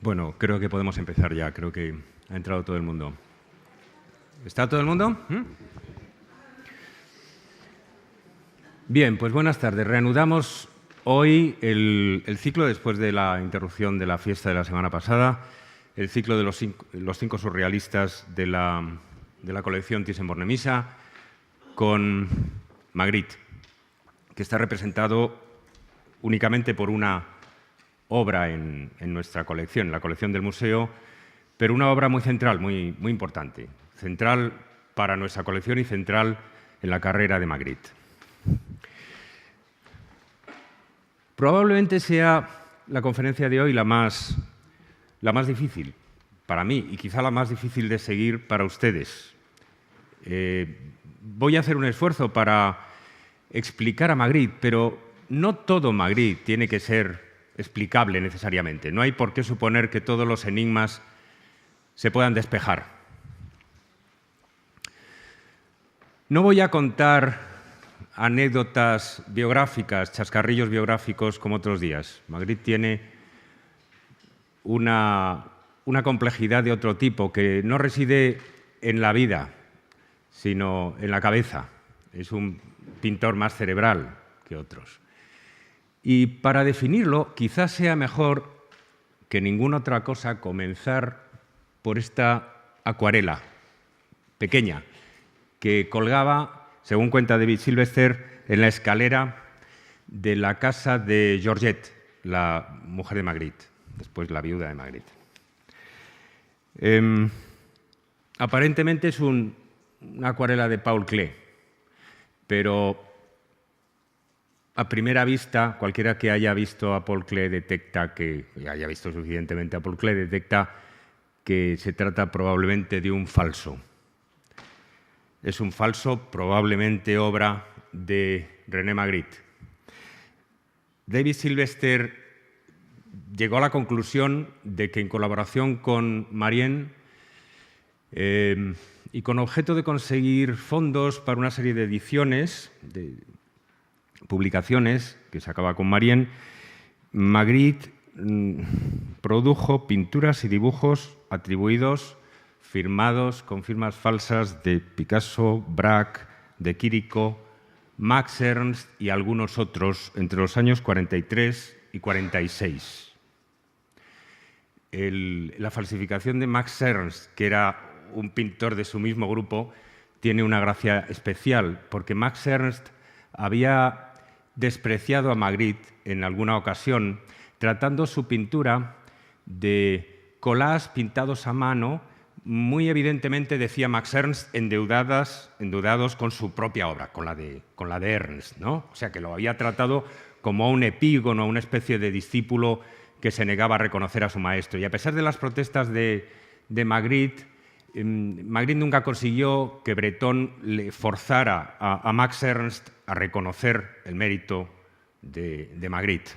Bueno, creo que podemos empezar ya. Creo que ha entrado todo el mundo. ¿Está todo el mundo? Bien, pues buenas tardes. Reanudamos hoy el ciclo después de la interrupción de la fiesta de la semana pasada, el ciclo de los cinco surrealistas de la colección Thyssen-Bornemisza con Magritte, que está representado únicamente por una obra en nuestra colección, en la colección del museo, pero una obra muy central, muy importante, central para nuestra colección y central en la carrera de Magritte. Probablemente sea la conferencia de hoy la más difícil para mí y quizá la más difícil de seguir para ustedes. Voy a hacer un esfuerzo para explicar a Magritte, pero no todo Magritte tiene que ser explicable necesariamente. No hay por qué suponer que todos los enigmas se puedan despejar. No voy a contar anécdotas biográficas, chascarrillos biográficos como otros días. Magritte tiene una complejidad de otro tipo que no reside en la vida, sino en la cabeza. Es un pintor más cerebral que otros. Y para definirlo, quizás sea mejor que ninguna otra cosa comenzar por esta acuarela pequeña que colgaba, según cuenta David Sylvester, en la escalera de la casa de Georgette, la mujer de Magritte, después la viuda de Magritte. Aparentemente es una acuarela de Paul Klee, pero a primera vista, cualquiera que haya visto a Paul Klee detecta que se trata probablemente de un falso. Es un falso, probablemente obra de René Magritte. David Sylvester llegó a la conclusión de que en colaboración con Marienne y con objeto de conseguir fondos para una serie de ediciones, de publicaciones que sacaba con Marienne, Magritte produjo pinturas y dibujos atribuidos, firmados con firmas falsas de Picasso, Braque, de Quirico, Max Ernst y algunos otros entre los años 43 y 46. La falsificación de Max Ernst, que era un pintor de su mismo grupo, tiene una gracia especial, porque Max Ernst había despreciado a Magritte en alguna ocasión, tratando su pintura de collages pintados a mano, muy evidentemente, decía Max Ernst, endeudados con su propia obra, con la de Ernst, ¿no? O sea, que lo había tratado como a un epígono, una especie de discípulo que se negaba a reconocer a su maestro. Y a pesar de las protestas de Magritte, Magritte nunca consiguió que Breton le forzara a Max Ernst a reconocer el mérito de Magritte.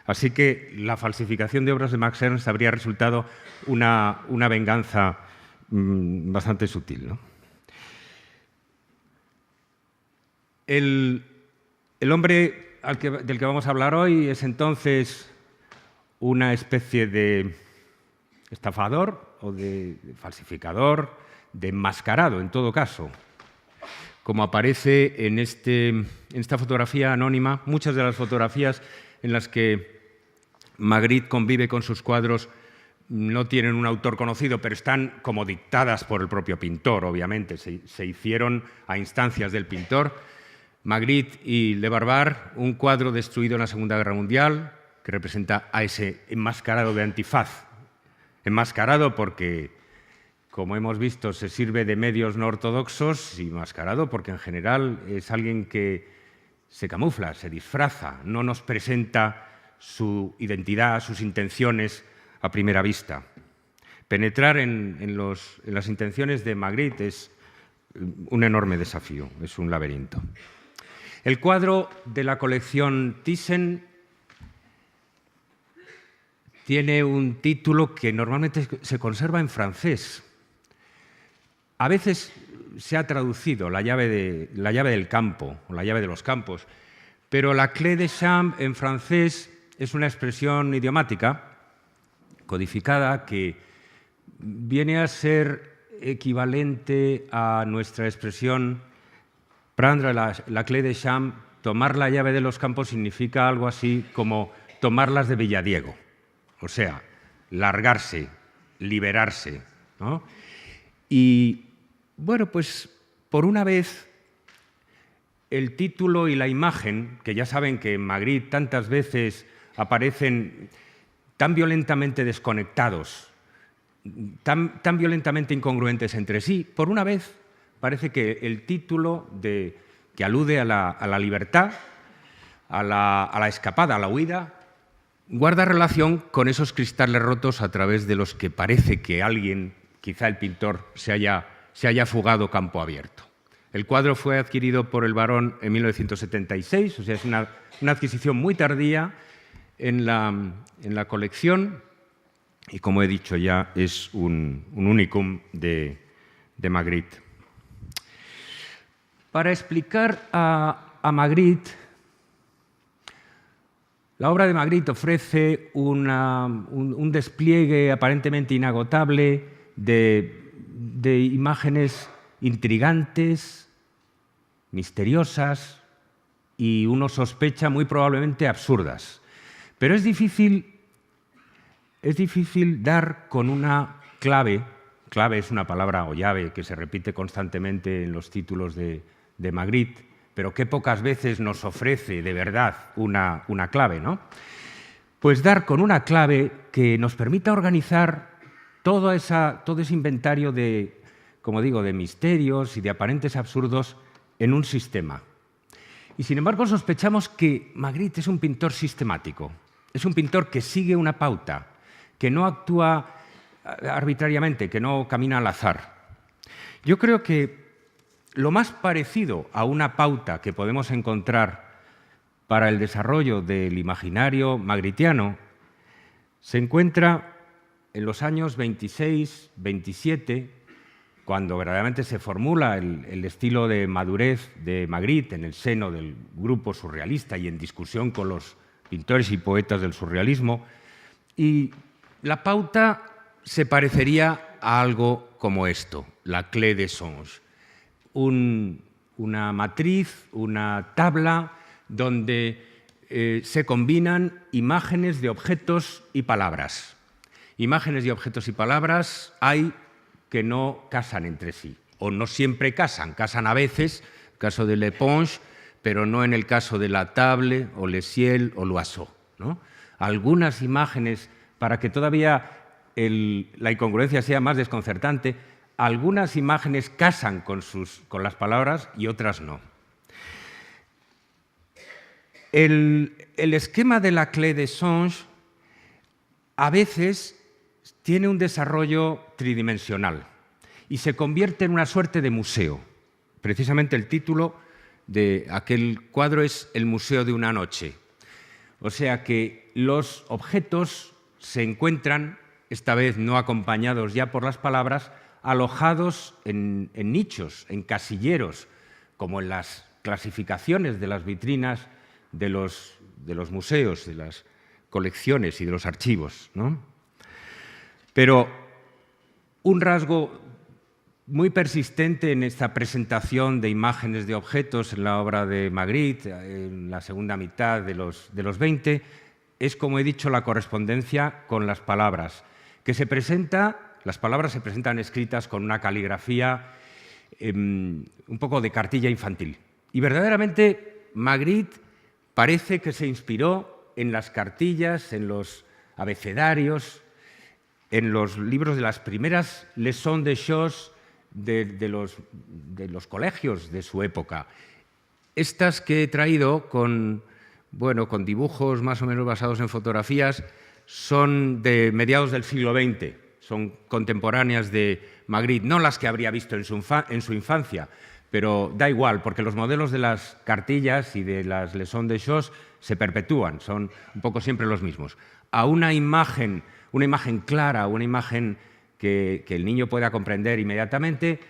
Así que la falsificación de obras de Max Ernst habría resultado una venganza bastante sutil, ¿no? El hombre del que vamos a hablar hoy es entonces una especie de estafador o de falsificador, de enmascarado en todo caso. Como aparece en esta fotografía anónima, muchas de las fotografías en las que Magritte convive con sus cuadros no tienen un autor conocido, pero están como dictadas por el propio pintor, obviamente. Se hicieron a instancias del pintor. Magritte y Le Barbar, un cuadro destruido en la Segunda Guerra Mundial, que representa a ese enmascarado de antifaz. Enmascarado porque, como hemos visto, se sirve de medios no ortodoxos, y enmascarado porque en general es alguien que se camufla, se disfraza, no nos presenta su identidad, sus intenciones a primera vista. Penetrar en las intenciones de Magritte es un enorme desafío, es un laberinto. El cuadro de la colección Thyssen tiene un título que normalmente se conserva en francés. A veces se ha traducido la llave del campo o la llave de los campos, pero la clé de chambre en francés es una expresión idiomática codificada que viene a ser equivalente a nuestra expresión prendre la clé de champ, tomar la llave de los campos, significa algo así como tomarlas de Villadiego, o sea, largarse, liberarse, ¿no? Y, bueno, pues, por una vez, el título y la imagen, que ya saben que en Magritte tantas veces aparecen tan violentamente desconectados, tan violentamente incongruentes entre sí, por una vez parece que el título que alude a la libertad, a la escapada, a la huida, guarda relación con esos cristales rotos a través de los que parece que alguien, quizá el pintor, se haya fugado campo abierto. El cuadro fue adquirido por el Barón en 1976, o sea, es una adquisición muy tardía en la colección y, como he dicho ya, es un unicum de Magritte. Para explicar a Magritte, la obra de Magritte ofrece un despliegue aparentemente inagotable de imágenes intrigantes, misteriosas y, uno sospecha, muy probablemente absurdas. Pero es difícil dar con una clave. Clave es una palabra o llave que se repite constantemente en los títulos de Magritte, pero que pocas veces nos ofrece de verdad una clave, ¿no? Pues dar con una clave que nos permita organizar todo ese inventario de, como digo, de misterios y de aparentes absurdos en un sistema. Y, sin embargo, sospechamos que Magritte es un pintor sistemático, es un pintor que sigue una pauta, que no actúa arbitrariamente, que no camina al azar. Yo creo que lo más parecido a una pauta que podemos encontrar para el desarrollo del imaginario magritiano se encuentra en los años 26, 27, cuando verdaderamente se formula el estilo de madurez de Magritte en el seno del grupo surrealista y en discusión con los pintores y poetas del surrealismo. Y la pauta se parecería a algo como esto, la clé de songe. Una matriz, una tabla donde se combinan imágenes de objetos y palabras. Imágenes y objetos y palabras hay que no casan entre sí, o no siempre casan a veces, en el caso de L'Éponge, pero no en el caso de la table, o Le Ciel, o L'Oiseau, ¿no? Algunas imágenes, para que todavía la incongruencia sea más desconcertante, algunas imágenes casan con las palabras y otras no. El esquema de la clé de songe a veces tiene un desarrollo tridimensional y se convierte en una suerte de museo. Precisamente el título de aquel cuadro es El Museo de una noche. O sea que los objetos se encuentran, esta vez no acompañados ya por las palabras, alojados en nichos, en casilleros, como en las clasificaciones de las vitrinas de los museos, de las colecciones y de los archivos, ¿no? Pero un rasgo muy persistente en esta presentación de imágenes de objetos en la obra de Magritte, en la segunda mitad de los 20, es, como he dicho, la correspondencia con las palabras, las palabras se presentan escritas con una caligrafía un poco de cartilla infantil. Y verdaderamente Magritte parece que se inspiró en las cartillas, en los abecedarios, en los libros de las primeras leçons de choses de los colegios de su época. Estas que he traído con dibujos más o menos basados en fotografías son de mediados del siglo XX, son contemporáneas de Magritte, no las que habría visto en su infancia, pero da igual, porque los modelos de las cartillas y de las leçons de choses se perpetúan, son un poco siempre los mismos. A una imagen clara, una imagen que el niño pueda comprender inmediatamente,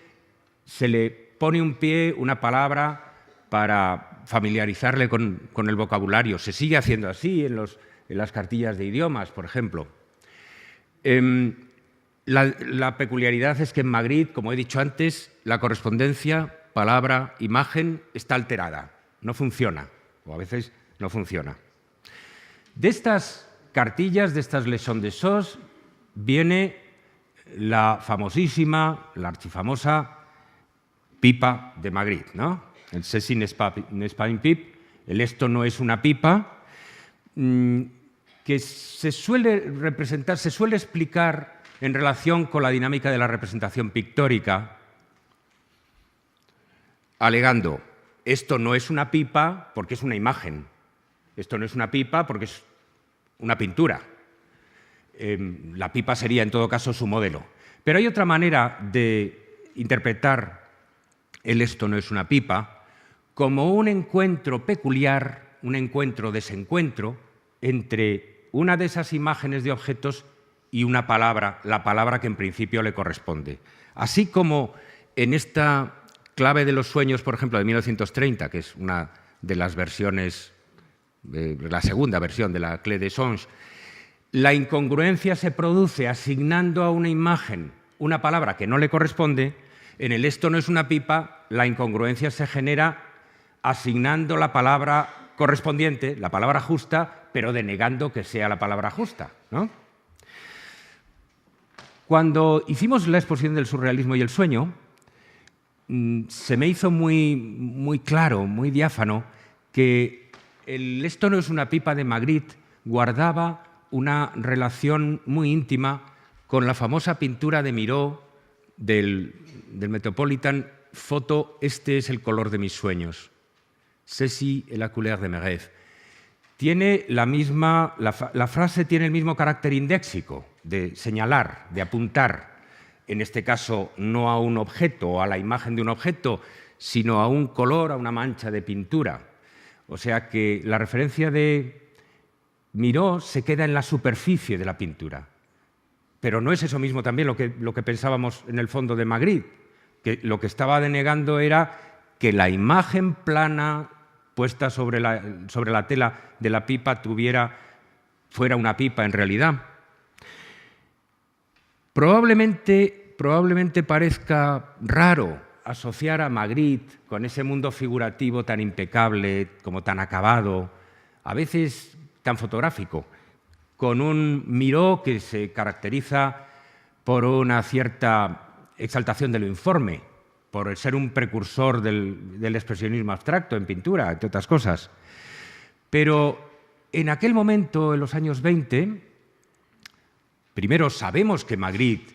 se le pone un pie, una palabra, para familiarizarle con el vocabulario. Se sigue haciendo así en las cartillas de idiomas, por ejemplo. La peculiaridad es que en Magritte, como he dicho antes, la correspondencia palabra-imagen está alterada, no funciona, o a veces no funciona. De estas cartillas, de estas leçons de sos, viene la famosísima, la archifamosa pipa de Magritte, ¿no? El ceci n'est pas une pipe, el esto no es una pipa, que se suele representar, se suele explicar en relación con la dinámica de la representación pictórica, alegando, esto no es una pipa porque es una imagen, esto no es una pipa porque es una pintura. La pipa sería, en todo caso, su modelo. Pero hay otra manera de interpretar el esto no es una pipa como un encuentro peculiar, un encuentro-desencuentro entre una de esas imágenes de objetos y una palabra, la palabra que en principio le corresponde. Así como en esta clave de los sueños, por ejemplo, de 1930, que es una de las versiones, la segunda versión de la Clé des Songes, la incongruencia se produce asignando a una imagen una palabra que no le corresponde. En el esto no es una pipa, la incongruencia se genera asignando la palabra correspondiente, la palabra justa, pero denegando que sea la palabra justa, ¿no? Cuando hicimos la exposición del surrealismo y el sueño, se me hizo muy claro, muy diáfano, que el esto no es una pipa de Magritte guardaba una relación muy íntima con la famosa pintura de Miró del Metropolitan Foto Este es el color de mis sueños. Ceci est la couleur de mes rêves. Tiene la frase tiene el mismo carácter indéxico, de señalar, de apuntar, en este caso no a un objeto o a la imagen de un objeto, sino a un color, a una mancha de pintura. O sea que la referencia de Miró se queda en la superficie de la pintura. Pero no es eso mismo también lo que pensábamos en el fondo de Magritte, que lo que estaba denegando era que la imagen plana puesta sobre la tela de la pipa fuera una pipa en realidad. Probablemente parezca raro asociar a Magritte con ese mundo figurativo tan impecable, como tan acabado, a veces tan fotográfico, con un Miró que se caracteriza por una cierta exaltación de lo informe, por ser un precursor del expresionismo abstracto en pintura, entre otras cosas. Pero en aquel momento, en los años 20, primero sabemos que Magritte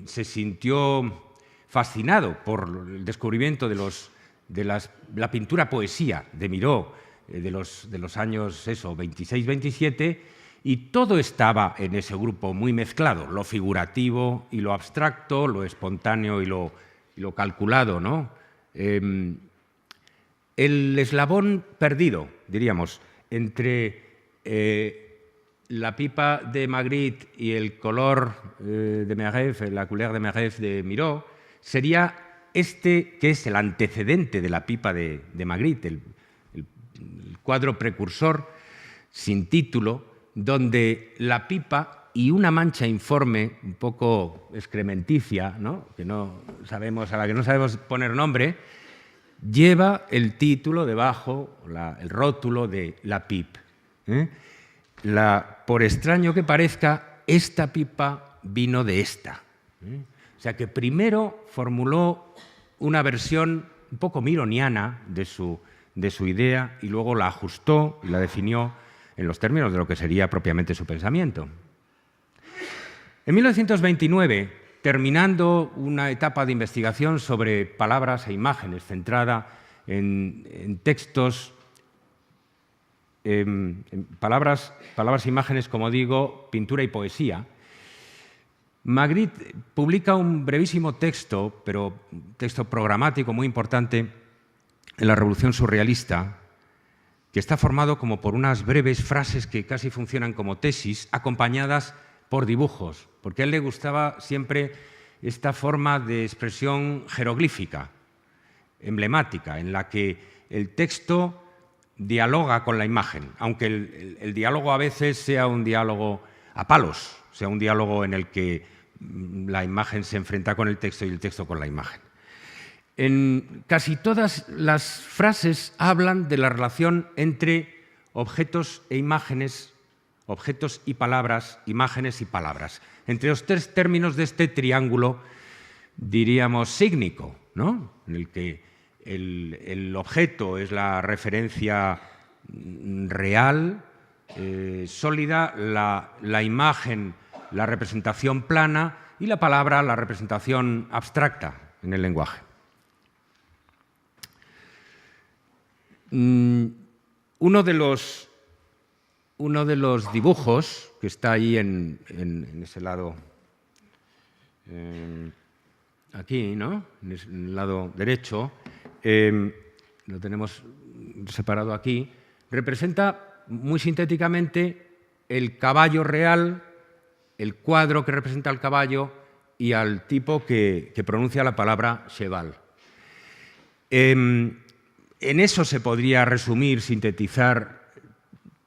se sintió fascinado por el descubrimiento de la pintura-poesía de Miró, de los años 26-27, y todo estaba en ese grupo muy mezclado, lo figurativo y lo abstracto, lo espontáneo y lo calculado, ¿no? El eslabón perdido, diríamos, entre la pipa de Magritte y el color de mes rêves, la couleur de mes rêves de Miró, sería este que es el antecedente de la pipa de Magritte, el cuadro precursor sin título, donde la pipa y una mancha informe, un poco excrementicia, ¿no? A la que no sabemos poner nombre, lleva el título debajo, el rótulo de la pipe. Por extraño que parezca, esta pipa vino de esta. O sea que primero formuló una versión un poco mironiana de su idea y luego la ajustó y la definió en los términos de lo que sería propiamente su pensamiento. En 1929, terminando una etapa de investigación sobre palabras e imágenes centrada en textos, palabras e imágenes, como digo, pintura y poesía, Magritte publica un brevísimo texto, pero un texto programático muy importante en la Revolución Surrealista, que está formado como por unas breves frases que casi funcionan como tesis, acompañadas por dibujos, porque a él le gustaba siempre esta forma de expresión jeroglífica, emblemática, en la que el texto dialoga con la imagen, aunque el diálogo a veces sea un diálogo a palos, sea un diálogo en el que la imagen se enfrenta con el texto y el texto con la imagen. En casi todas las frases hablan de la relación entre objetos e imágenes, objetos y palabras, imágenes y palabras. Entre los tres términos de este triángulo, diríamos sígnico, ¿no? En el que el objeto es la referencia real, sólida, la imagen, la representación plana y la palabra, la representación abstracta en el lenguaje. Uno de los dibujos que está ahí en ese lado, aquí, ¿no? En el lado derecho, lo tenemos separado aquí, representa muy sintéticamente el caballo real, el cuadro que representa al caballo y al tipo que pronuncia la palabra cheval. En eso se podría resumir, sintetizar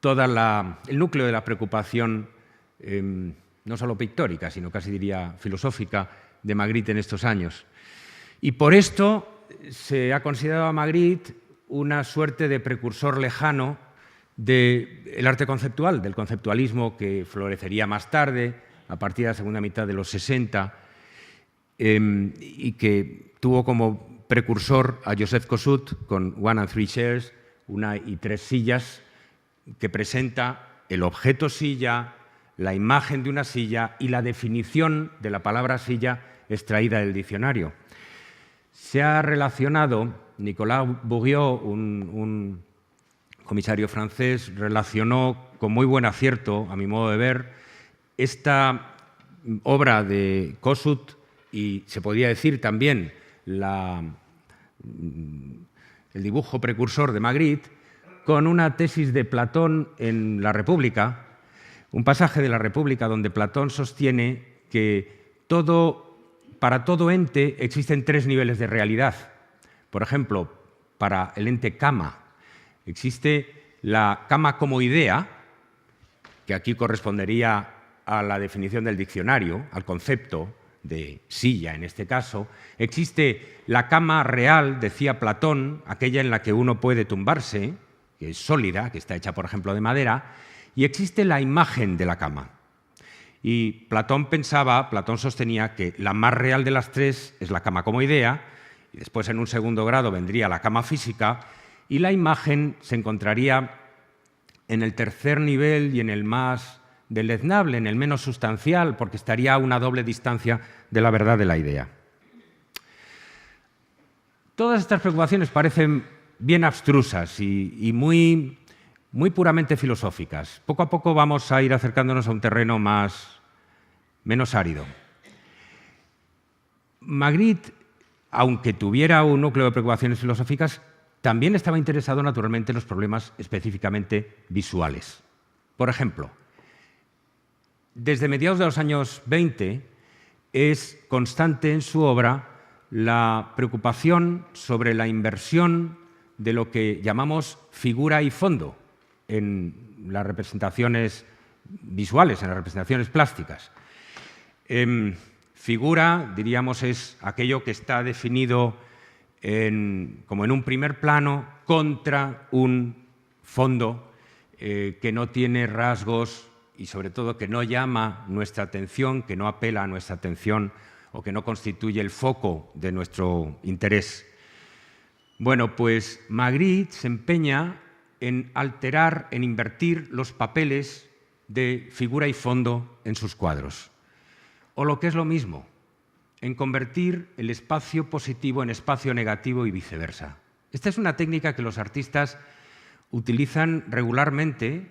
todo el núcleo de la preocupación, no solo pictórica, sino casi diría filosófica, de Magritte en estos años. Y por esto se ha considerado a Magritte una suerte de precursor lejano del arte conceptual, del conceptualismo que florecería más tarde, a partir de la segunda mitad de los 60, y que tuvo como precursor a Joseph Kosuth con One and Three Chairs, una y tres sillas, que presenta el objeto silla, la imagen de una silla y la definición de la palabra silla extraída del diccionario. Se ha relacionado, Nicolas Bourriot, un comisario francés, relacionó con muy buen acierto, a mi modo de ver, esta obra de Kosuth y se podría decir también el dibujo precursor de Magritte con una tesis de Platón en La República, un pasaje de La República donde Platón sostiene que para todo ente existen tres niveles de realidad. Por ejemplo, para el ente cama existe la cama como idea, que aquí correspondería a la definición del diccionario, al concepto de silla en este caso. Existe la cama real, decía Platón, aquella en la que uno puede tumbarse, que es sólida, que está hecha, por ejemplo, de madera, y existe la imagen de la cama. Y Platón sostenía que la más real de las tres es la cama como idea, y después en un segundo grado vendría la cama física, y la imagen se encontraría en el tercer nivel y en el más deleznable, en el menos sustancial, porque estaría a una doble distancia de la verdad de la idea. Todas estas preocupaciones parecen bien abstrusas y muy puramente filosóficas. Poco a poco vamos a ir acercándonos a un terreno menos árido. Magritte, aunque tuviera un núcleo de preocupaciones filosóficas, también estaba interesado naturalmente en los problemas específicamente visuales. Por ejemplo, desde mediados de los años 20 es constante en su obra la preocupación sobre la inversión de lo que llamamos figura y fondo en las representaciones visuales, en las representaciones plásticas. Figura, diríamos, es aquello que está definido como en un primer plano contra un fondo que no tiene rasgos y sobre todo que no llama nuestra atención, que no apela a nuestra atención o que no constituye el foco de nuestro interés. Bueno, pues Magritte se empeña en alterar, en invertir los papeles de figura y fondo en sus cuadros. O lo que es lo mismo, en convertir el espacio positivo en espacio negativo y viceversa. Esta es una técnica que los artistas utilizan regularmente,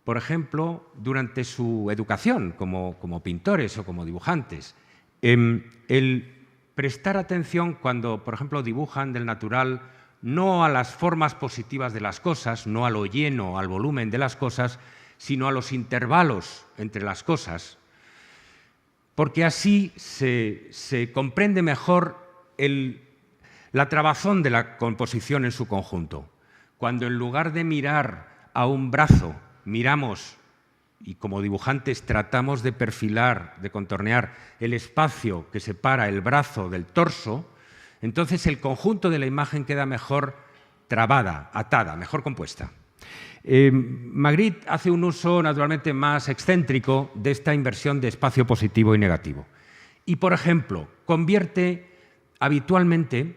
por ejemplo, durante su educación como pintores o como dibujantes. El prestar atención cuando, por ejemplo, dibujan del natural no a las formas positivas de las cosas, no a lo lleno, al volumen de las cosas, sino a los intervalos entre las cosas, porque así se comprende mejor la trabazón de la composición en su conjunto. Cuando en lugar de mirar a un brazo, miramos y como dibujantes tratamos de perfilar, de contornear el espacio que separa el brazo del torso, entonces el conjunto de la imagen queda mejor trabada, atada, mejor compuesta. Magritte hace un uso naturalmente más excéntrico de esta inversión de espacio positivo y negativo. Y, por ejemplo, convierte habitualmente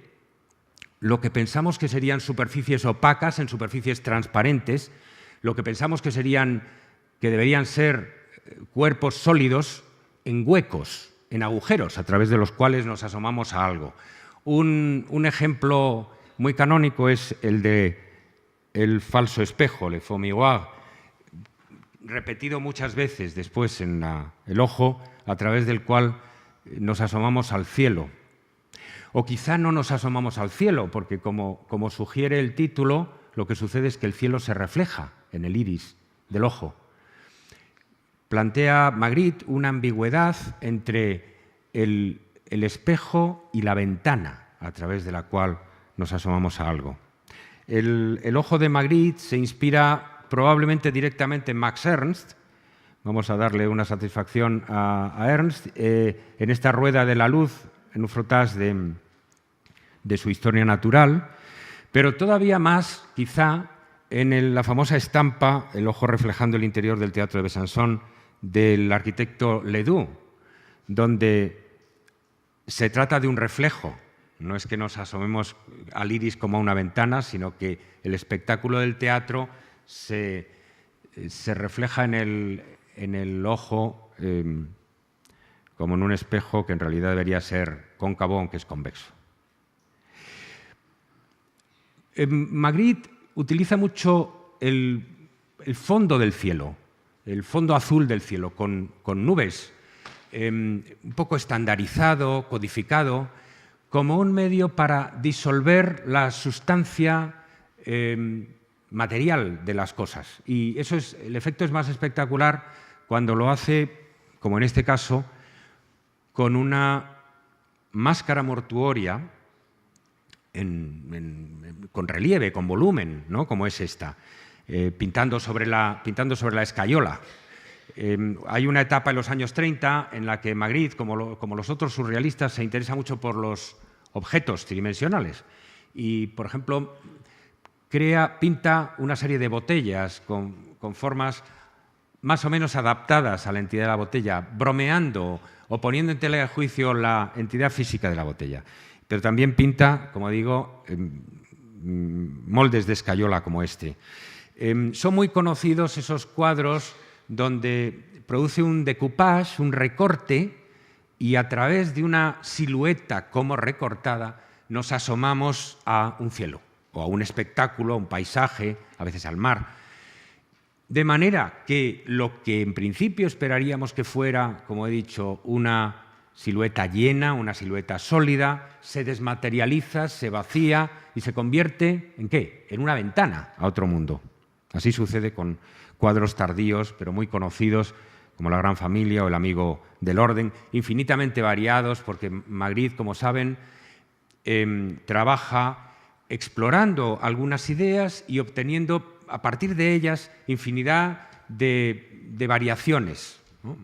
lo que pensamos que serían superficies opacas en superficies transparentes, lo que pensamos que deberían ser cuerpos sólidos en huecos, en agujeros, a través de los cuales nos asomamos a algo. Un ejemplo muy canónico es el de el falso espejo, le faux miroir, repetido muchas veces después en el ojo, a través del cual nos asomamos al cielo. O quizá no nos asomamos al cielo, porque como sugiere el título, lo que sucede es que el cielo se refleja en el iris del ojo. Plantea Magritte una ambigüedad entre el espejo y la ventana a través de la cual nos asomamos a algo. El ojo de Magritte se inspira probablemente directamente en Max Ernst. Vamos a darle una satisfacción a Ernst en esta rueda de la luz, en un frottage de su historia natural, pero todavía más, quizá, en la famosa estampa, el ojo reflejando el interior del Teatro de Besançon, del arquitecto Ledoux, donde se trata de un reflejo. No es que nos asomemos al iris como a una ventana, sino que el espectáculo del teatro se refleja en el ojo como en un espejo que en realidad debería ser cóncavo, aunque es convexo. Magritte utiliza mucho el fondo del cielo, el fondo azul del cielo, con nubes, un poco estandarizado, codificado, como un medio para disolver la sustancia material de las cosas. Y el efecto es más espectacular cuando lo hace, como en este caso, con una máscara mortuoria con relieve, con volumen, ¿no? Como es esta, pintando sobre la escayola. Hay una etapa en los años 30 en la que Magritte, como los otros surrealistas, se interesa mucho por los objetos tridimensionales y, por ejemplo, pinta una serie de botellas con formas más o menos adaptadas a la entidad de la botella, bromeando o poniendo en tela de juicio la entidad física de la botella. Pero también pinta, como digo, moldes de escayola como este. Son muy conocidos esos cuadros donde produce un decoupage, un recorte, y a través de una silueta como recortada nos asomamos a un cielo, o a un espectáculo, a un paisaje, a veces al mar. De manera que lo que en principio esperaríamos que fuera, como he dicho, una silueta llena, una silueta sólida, se desmaterializa, se vacía y se convierte ¿en qué? En una ventana a otro mundo. Así sucede con cuadros tardíos, pero muy conocidos, como La Gran Familia o El Amigo del Orden, infinitamente variados, porque Magritte, como saben, trabaja explorando algunas ideas y obteniendo a partir de ellas infinidad de variaciones, ¿no?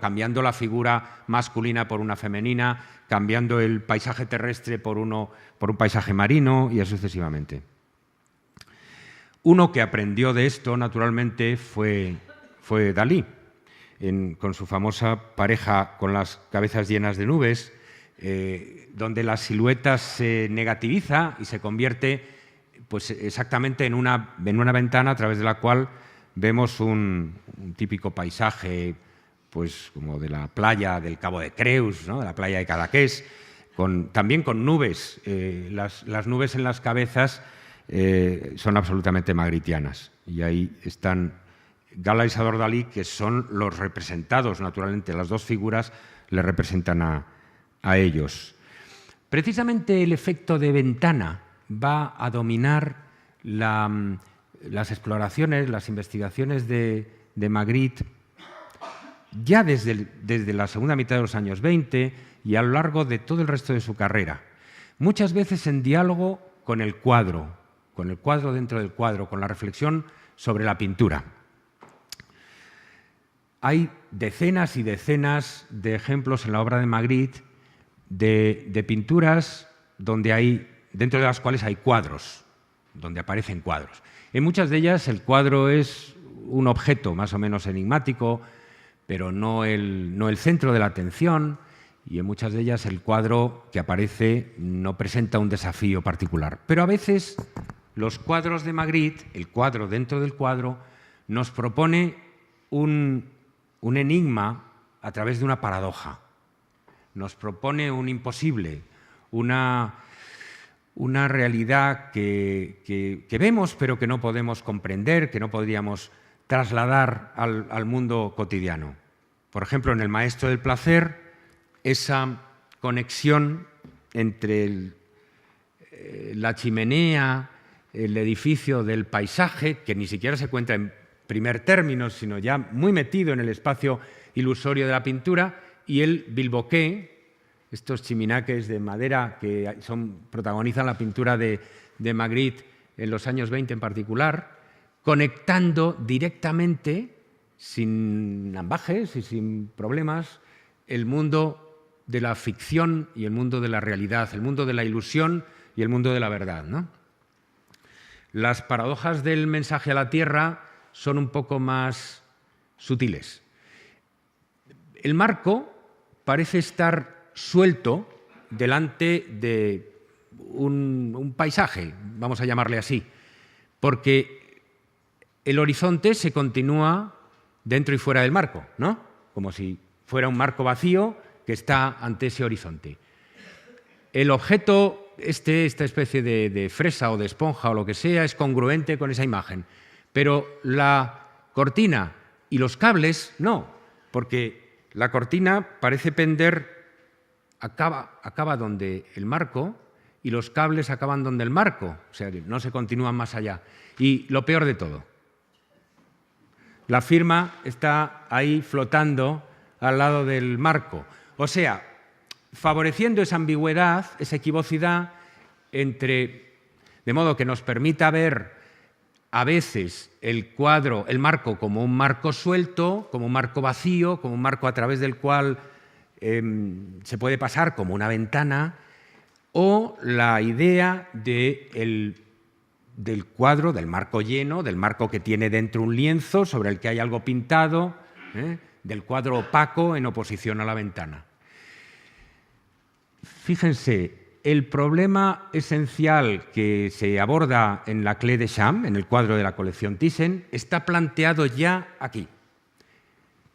Cambiando la figura masculina por una femenina, cambiando el paisaje terrestre por un paisaje marino y así sucesivamente. Uno que aprendió de esto, naturalmente, fue Dalí, con su famosa pareja con las cabezas llenas de nubes, donde la silueta se negativiza y se convierte pues, exactamente en una ventana a través de la cual vemos un típico paisaje pues, como de la playa del Cabo de Creus, ¿no? De la playa de Cadaqués, también con nubes. Las nubes en las cabezas son absolutamente magritianas. Y ahí están Gala y Salvador Dalí, que son los representados, naturalmente. Las dos figuras le representan a ellos. Precisamente el efecto de ventana va a dominar las exploraciones, las investigaciones de Magritte ya desde la segunda mitad de los años 20 y a lo largo de todo el resto de su carrera. Muchas veces en diálogo con el cuadro dentro del cuadro, con la reflexión sobre la pintura. hay decenas y decenas de ejemplos en la obra de Magritte de pinturas dentro de las cuales hay cuadros, donde aparecen cuadros. En muchas de ellas el cuadro es un objeto más o menos enigmático, pero no el centro de la atención, y en muchas de ellas el cuadro que aparece no presenta un desafío particular. Pero a veces los cuadros de Magritte, el cuadro dentro del cuadro, nos propone un enigma a través de una paradoja. Nos propone un imposible, una realidad que vemos pero que no podemos comprender, que no podríamos trasladar al mundo cotidiano. Por ejemplo, en El maestro del placer, esa conexión entre la chimenea, el edificio del paisaje, que ni siquiera se encuentra en primer término, sino ya muy metido en el espacio ilusorio de la pintura, y el bilboquet, estos chiminaques de madera que protagonizan la pintura de Magritte en los años 20 en particular, conectando directamente, sin ambajes y sin problemas, el mundo de la ficción y el mundo de la realidad, el mundo de la ilusión y el mundo de la verdad, ¿no? Las paradojas del mensaje a la Tierra son un poco más sutiles. El marco parece estar suelto delante de un paisaje, vamos a llamarle así, porque el horizonte se continúa dentro y fuera del marco, ¿no? Como si fuera un marco vacío que está ante ese horizonte. El objeto, esta especie de fresa o de esponja o lo que sea, es congruente con esa imagen, pero la cortina y los cables no, porque la cortina parece pender, acaba donde el marco, y los cables acaban donde el marco, o sea, no se continúan más allá. Y lo peor de todo, la firma está ahí flotando al lado del marco. O sea, favoreciendo esa ambigüedad, esa equivocidad, de modo que nos permita ver a veces el marco como un marco suelto, como un marco vacío, como un marco a través del cual se puede pasar como una ventana, o la idea del cuadro, del marco lleno, del marco que tiene dentro un lienzo sobre el que hay algo pintado, del cuadro opaco en oposición a la ventana. Fíjense, el problema esencial que se aborda en La Clé de Cham, en el cuadro de la colección Thyssen, está planteado ya aquí,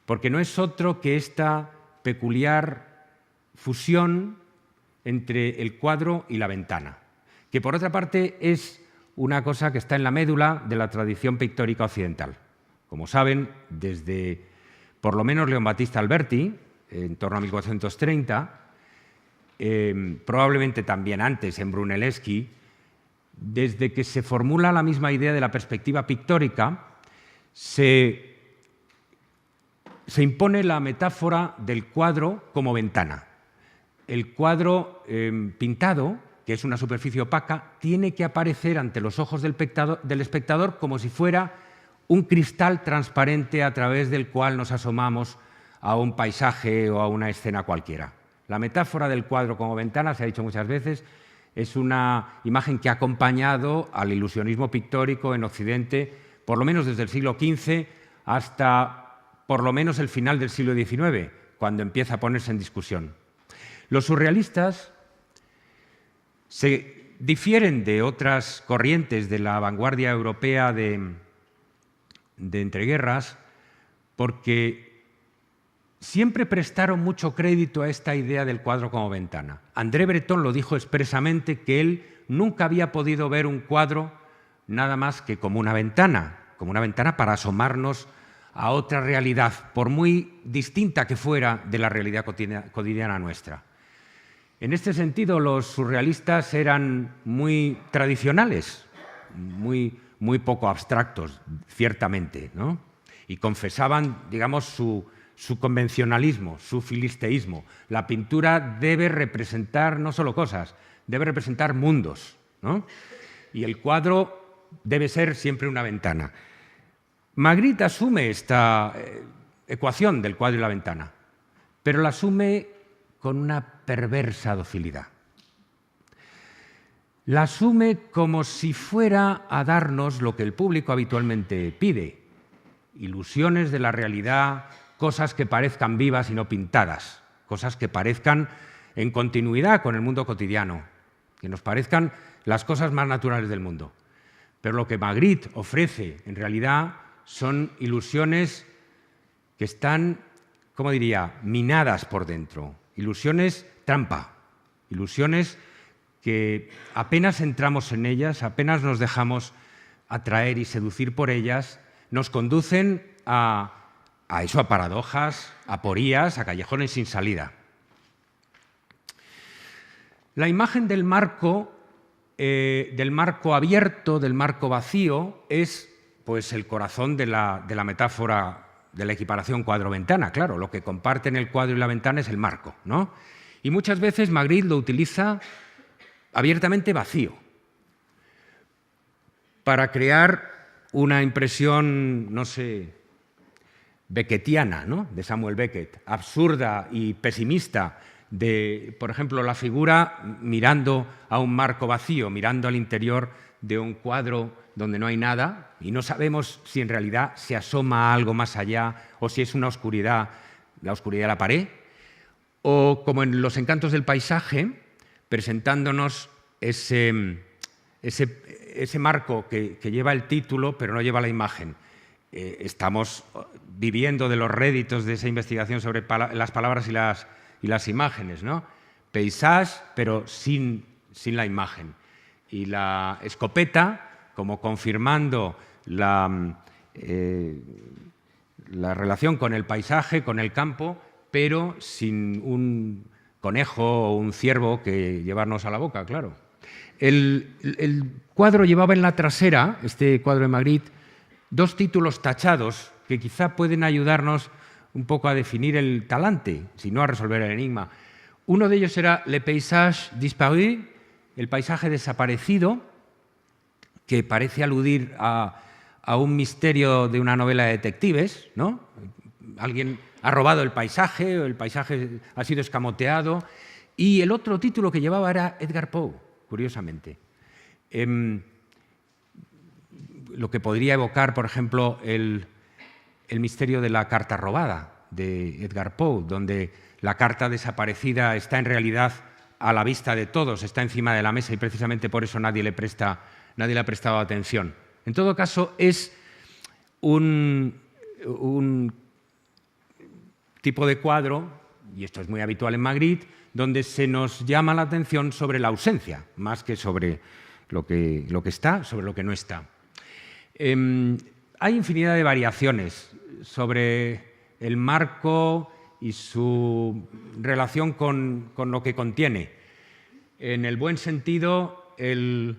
porque no es otro que esta peculiar fusión entre el cuadro y la ventana, que por otra parte es una cosa que está en la médula de la tradición pictórica occidental. Como saben, desde por lo menos Leon Battista Alberti, en torno a 1430, probablemente también antes en Brunelleschi, desde que se formula la misma idea de la perspectiva pictórica, se impone la metáfora del cuadro como ventana. El cuadro pintado, que es una superficie opaca, tiene que aparecer ante los ojos del espectador como si fuera un cristal transparente a través del cual nos asomamos a un paisaje o a una escena cualquiera. La metáfora del cuadro como ventana, se ha dicho muchas veces, es una imagen que ha acompañado al ilusionismo pictórico en Occidente, por lo menos desde el siglo XV hasta por lo menos el final del siglo XIX, cuando empieza a ponerse en discusión. Los surrealistas se difieren de otras corrientes de la vanguardia europea de entreguerras porque siempre prestaron mucho crédito a esta idea del cuadro como ventana. André Breton lo dijo expresamente, que él nunca había podido ver un cuadro nada más que como una ventana para asomarnos a otra realidad, por muy distinta que fuera de la realidad cotidiana nuestra. En este sentido, los surrealistas eran muy tradicionales, muy poco abstractos, ciertamente, ¿no? Y confesaban, digamos, su convencionalismo, su filisteísmo. La pintura debe representar no solo cosas, debe representar mundos, ¿no? Y el cuadro debe ser siempre una ventana. Magritte asume esta ecuación del cuadro y la ventana, pero la asume con una perversa docilidad. La asume como si fuera a darnos lo que el público habitualmente pide: ilusiones de la realidad, cosas que parezcan vivas y no pintadas, cosas que parezcan en continuidad con el mundo cotidiano, que nos parezcan las cosas más naturales del mundo. Pero lo que Magritte ofrece, en realidad, son ilusiones que están, ¿cómo diría?, minadas por dentro, ilusiones trampa, ilusiones que apenas entramos en ellas, apenas nos dejamos atraer y seducir por ellas, nos conducen a paradojas, a aporías, a callejones sin salida. La imagen del marco abierto, del marco vacío, es pues el corazón de la metáfora de la equiparación cuadro-ventana. Claro, lo que comparten el cuadro y la ventana es el marco, ¿no? Y muchas veces Magritte lo utiliza abiertamente vacío para crear una impresión, no sé, beckettiana, ¿no?, de Samuel Beckett, absurda y pesimista, de, por ejemplo, la figura mirando a un marco vacío, mirando al interior de un cuadro donde no hay nada y no sabemos si en realidad se asoma algo más allá o si es una oscuridad, la oscuridad de la pared, o como en Los encantos del paisaje, presentándonos ese marco que lleva el título pero no lleva la imagen. Estamos viviendo de los réditos de esa investigación sobre las palabras y las imágenes, ¿no? Paysage, pero sin la imagen. Y la escopeta, como confirmando la relación con el paisaje, con el campo, pero sin un conejo o un ciervo que llevarnos a la boca, claro. El cuadro llevaba en la trasera, este cuadro de Magritte, dos títulos tachados que quizá pueden ayudarnos un poco a definir el talante, si no a resolver el enigma. Uno de ellos era Le paysage disparu, el paisaje desaparecido, que parece aludir a un misterio de una novela de detectives, ¿no? Alguien ha robado el paisaje, o el paisaje ha sido escamoteado. Y el otro título que llevaba era Edgar Poe, curiosamente. Lo que podría evocar, por ejemplo, el misterio de la carta robada de Edgar Poe, donde la carta desaparecida está en realidad a la vista de todos, está encima de la mesa y precisamente por eso nadie le ha prestado atención. En todo caso, es un tipo de cuadro, y esto es muy habitual en Magritte, donde se nos llama la atención sobre la ausencia, más que sobre lo que está, sobre lo que no está. Hay infinidad de variaciones sobre el marco y su relación con lo que contiene. En el buen sentido, el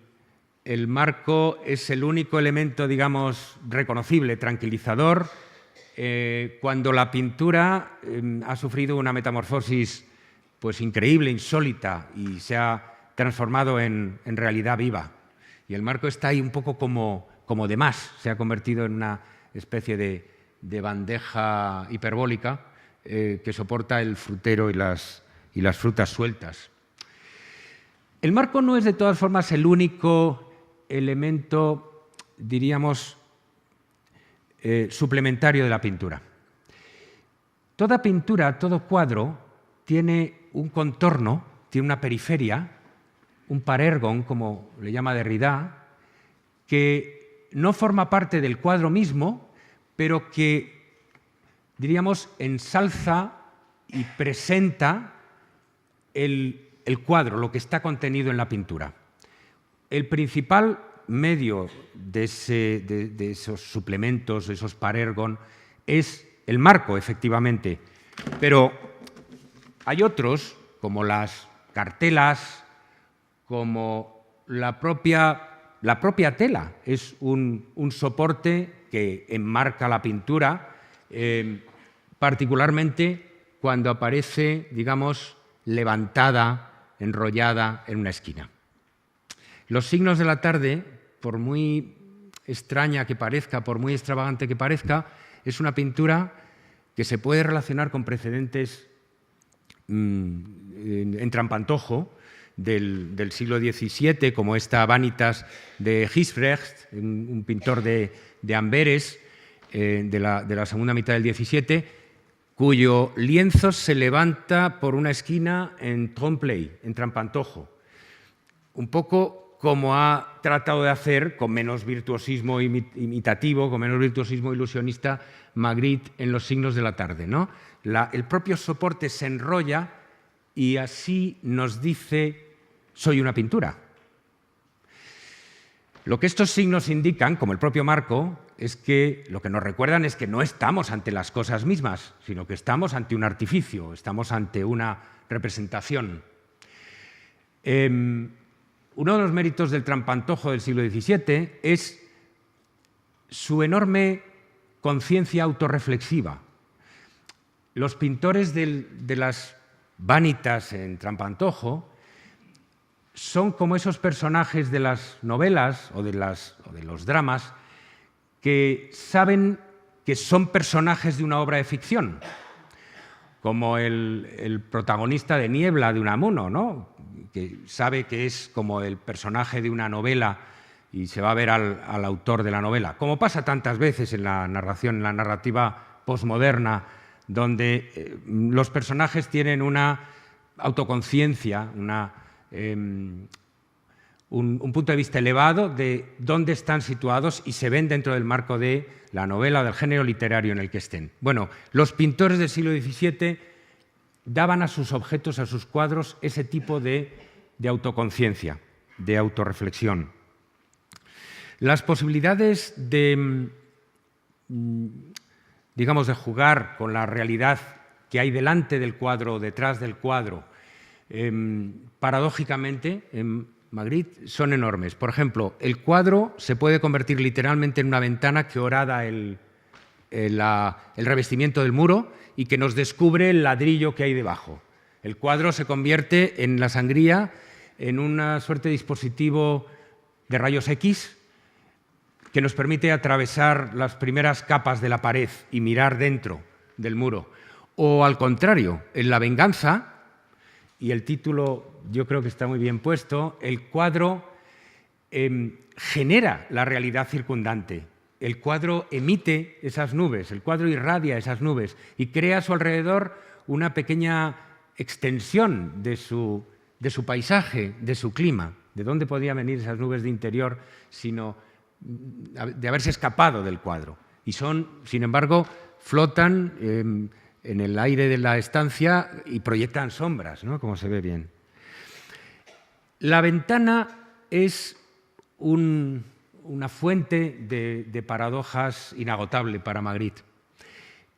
marco es el único elemento, digamos, reconocible, tranquilizador, cuando la pintura ha sufrido una metamorfosis pues increíble, insólita, y se ha transformado en realidad viva. Y el marco está ahí un poco como de más, se ha convertido en una especie de bandeja hiperbólica que soporta el frutero y las frutas sueltas. El marco no es de todas formas el único elemento, diríamos, suplementario de la pintura. Toda pintura, todo cuadro, tiene un contorno, tiene una periferia, un parergon, como le llama Derrida, que no forma parte del cuadro mismo, pero que, diríamos, ensalza y presenta el cuadro, lo que está contenido en la pintura. El principal medio de esos suplementos, de esos parergon, es el marco, efectivamente. Pero hay otros, como las cartelas, como la propia tela. Es un soporte que enmarca la pintura, particularmente cuando aparece, digamos, levantada, enrollada en una esquina. Los signos de la tarde, por muy extraña que parezca, por muy extravagante que parezca, es una pintura que se puede relacionar con precedentes en trampantojo del siglo XVII, como esta Vanitas de Gijsbrecht, un pintor de Amberes de la segunda mitad del XVII, cuyo lienzo se levanta por una esquina en trompe-l'œil, en trampantojo. Un poco como ha tratado de hacer, con menos virtuosismo imitativo, con menos virtuosismo ilusionista, Magritte en Los signos de la tarde, ¿no? El propio soporte se enrolla y así nos dice: soy una pintura. Lo que estos signos indican, como el propio marco, es que lo que nos recuerdan es que no estamos ante las cosas mismas, sino que estamos ante un artificio, estamos ante una representación. Uno de los méritos del trampantojo del siglo XVII es su enorme conciencia autorreflexiva. Los pintores de las Vanitas en trampantojo son como esos personajes de las novelas o de los dramas que saben que son personajes de una obra de ficción, como el protagonista de Niebla de Unamuno, ¿no? Que sabe que es como el personaje de una novela y se va a ver al autor de la novela, como pasa tantas veces en la narración, en la narrativa posmoderna, donde los personajes tienen una autoconciencia, un punto de vista elevado de dónde están situados y se ven dentro del marco de la novela, del género literario en el que estén. Bueno, los pintores del siglo XVII daban a sus objetos, a sus cuadros, ese tipo de autoconciencia, de autorreflexión. Las posibilidades de jugar con la realidad que hay delante del cuadro, detrás del cuadro, paradójicamente, en Magritte, son enormes. Por ejemplo, el cuadro se puede convertir literalmente en una ventana que horada el revestimiento del muro y que nos descubre el ladrillo que hay debajo. El cuadro se convierte en la sangría en una suerte de dispositivo de rayos X que nos permite atravesar las primeras capas de la pared y mirar dentro del muro. O al contrario, en La venganza, y el título yo creo que está muy bien puesto, el cuadro genera la realidad circundante. El cuadro emite esas nubes, el cuadro irradia esas nubes y crea a su alrededor una pequeña extensión de su paisaje, de su clima. ¿De dónde podían venir esas nubes de interior sino de haberse escapado del cuadro? Y sin embargo, flotan en el aire de la estancia y proyectan sombras, ¿no? Como se ve bien. La ventana es una fuente de paradojas inagotable para Magritte,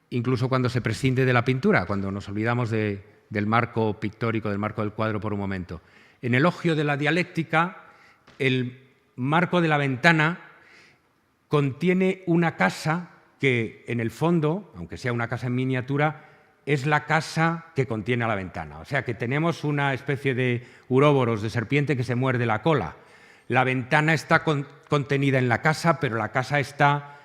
incluso cuando se prescinde de la pintura, cuando nos olvidamos del marco pictórico, del marco del cuadro por un momento. En Elogio de la dialéctica, el marco de la ventana contiene una casa que, en el fondo, aunque sea una casa en miniatura, es la casa que contiene a la ventana. O sea que tenemos una especie de uróboros, de serpiente que se muerde la cola. La ventana está contenida en la casa, pero la casa está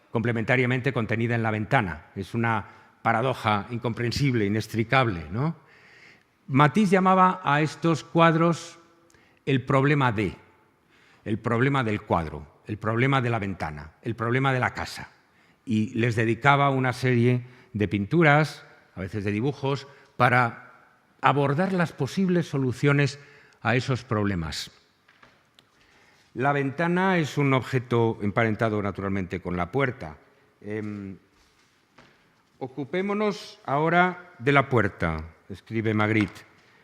complementariamente contenida en la ventana. Es una paradoja incomprensible, inextricable, ¿no? Matisse llamaba a estos cuadros el problema del cuadro, el problema de la ventana, el problema de la casa. Y les dedicaba una serie de pinturas, a veces de dibujos, para abordar las posibles soluciones a esos problemas. La ventana es un objeto emparentado naturalmente con la puerta. Ocupémonos ahora de la puerta, escribe Magritte.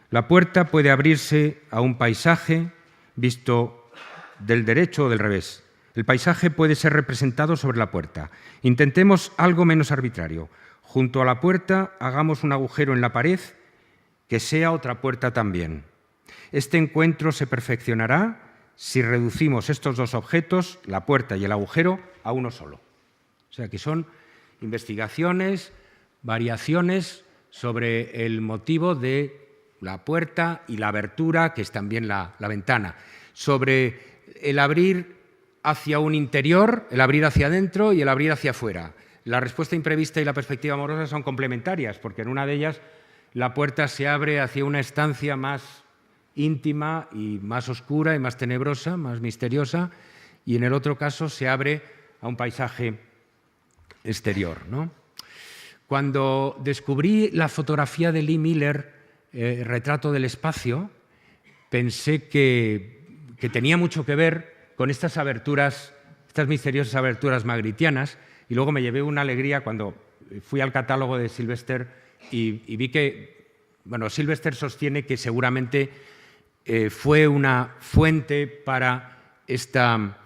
La puerta puede abrirse a un paisaje visto del derecho o del revés. El paisaje puede ser representado sobre la puerta. Intentemos algo menos arbitrario. Junto a la puerta hagamos un agujero en la pared que sea otra puerta también. Este encuentro se perfeccionará si reducimos estos dos objetos, la puerta y el agujero, a uno solo. O sea que son investigaciones, variaciones sobre el motivo de la puerta y la abertura, que es también la ventana, sobre el abrir hacia un interior, el abrir hacia adentro y el abrir hacia afuera, la respuesta imprevista y la perspectiva amorosa son complementarias, porque en una de ellas la puerta se abre hacia una estancia más íntima y más oscura y más tenebrosa, más misteriosa, y en el otro caso se abre a un paisaje exterior, ¿no? Cuando descubrí la fotografía de Lee Miller, Retrato del espacio, pensé que tenía mucho que ver con estas aberturas, estas misteriosas aberturas magritianas, y luego me llevé una alegría cuando fui al catálogo de Sylvester y vi que, bueno, Sylvester sostiene que seguramente fue una fuente para esta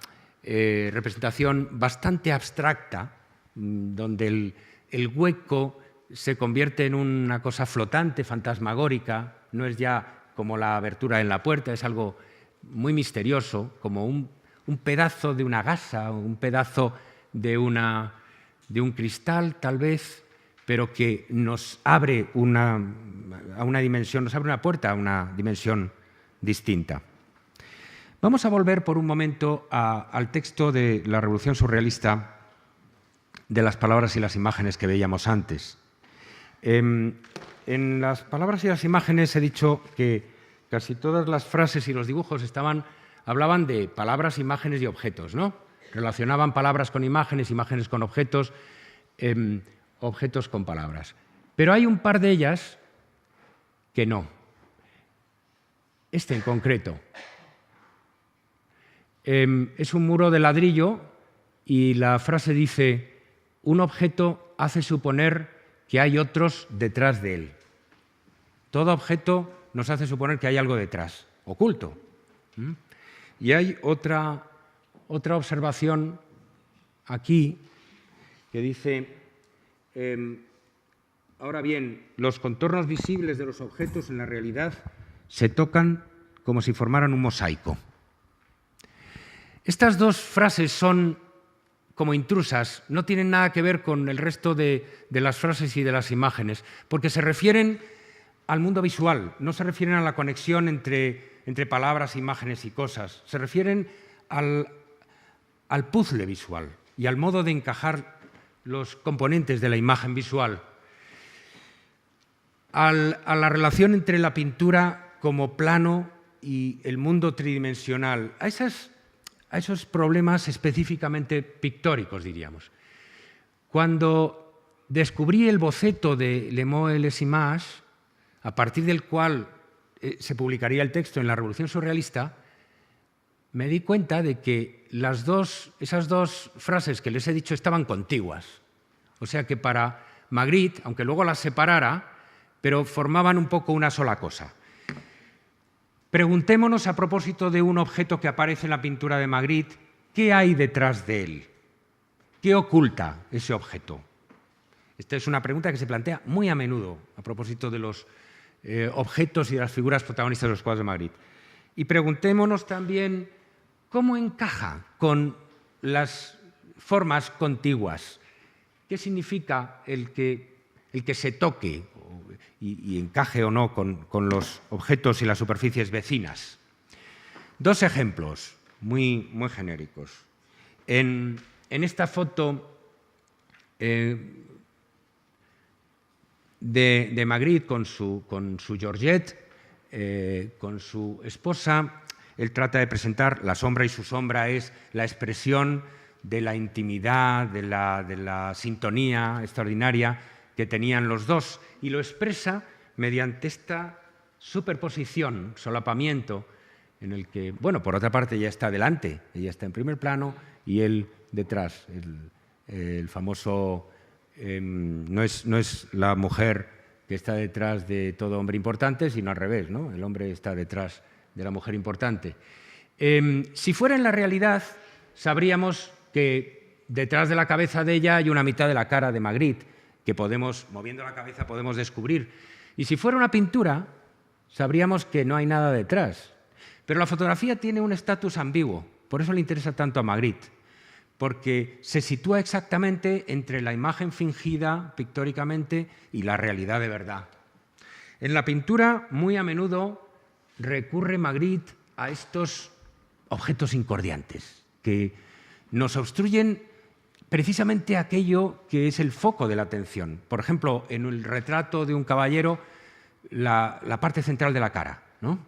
representación bastante abstracta, donde el hueco se convierte en una cosa flotante, fantasmagórica, no es ya como la abertura en la puerta, es algo muy misterioso, como un pedazo de una gasa, o un pedazo de un cristal, tal vez, pero que nos abre a una dimensión, nos abre una puerta a una dimensión distinta. Vamos a volver por un momento al texto de la Revolución Surrealista, de las palabras y las imágenes que veíamos antes. En las palabras y las imágenes he dicho que casi todas las frases y los dibujos hablaban de palabras, imágenes y objetos, ¿no? Relacionaban palabras con imágenes, imágenes con objetos, objetos con palabras. Pero hay un par de ellas que no. Este en concreto. Es un muro de ladrillo y la frase dice: un objeto hace suponer que hay otros detrás de él. Todo objeto nos hace suponer que hay algo detrás, oculto. Y hay otra observación aquí que dice: ahora bien, los contornos visibles de los objetos en la realidad se tocan como si formaran un mosaico. Estas dos frases son como intrusas, no tienen nada que ver con el resto de las frases y de las imágenes, porque se refieren al mundo visual, no se refieren a la conexión entre palabras, imágenes y cosas, se refieren al puzzle visual y al modo de encajar los componentes de la imagen visual, a la relación entre la pintura como plano y el mundo tridimensional, a esos problemas específicamente pictóricos, diríamos. Cuando descubrí el boceto de Le Mot et les Images, a partir del cual se publicaría el texto en la Revolución Surrealista, me di cuenta de que esas dos frases que les he dicho estaban contiguas. O sea que para Magritte, aunque luego las separara, pero formaban un poco una sola cosa. Preguntémonos, a propósito de un objeto que aparece en la pintura de Magritte, ¿qué hay detrás de él? ¿Qué oculta ese objeto? Esta es una pregunta que se plantea muy a menudo a propósito de los objetos y de las figuras protagonistas de los cuadros de Magritte. Y preguntémonos también cómo encaja con las formas contiguas. ¿Qué significa el que se toque y encaje o no con los objetos y las superficies vecinas? Dos ejemplos muy genéricos. En esta foto de Magritte con su Georgette, con su esposa, él trata de presentar la sombra, y su sombra es la expresión de la intimidad, de la sintonía extraordinaria que tenían los dos, y lo expresa mediante esta superposición, solapamiento, en el que, bueno, por otra parte ella está delante, ella está en primer plano y él detrás. El famoso, no es la mujer que está detrás de todo hombre importante, sino al revés, ¿no? El hombre está detrás de la mujer importante. Si fuera en la realidad, sabríamos que detrás de la cabeza de ella hay una mitad de la cara de Magritte, que moviendo la cabeza, podemos descubrir. Y si fuera una pintura, sabríamos que no hay nada detrás. Pero la fotografía tiene un estatus ambiguo, por eso le interesa tanto a Magritte, porque se sitúa exactamente entre la imagen fingida pictóricamente y la realidad de verdad. En la pintura, muy a menudo, recurre Magritte a estos objetos incordiantes, que nos obstruyen precisamente aquello que es el foco de la atención. Por ejemplo, en el retrato de un caballero, la parte central de la cara, ¿no?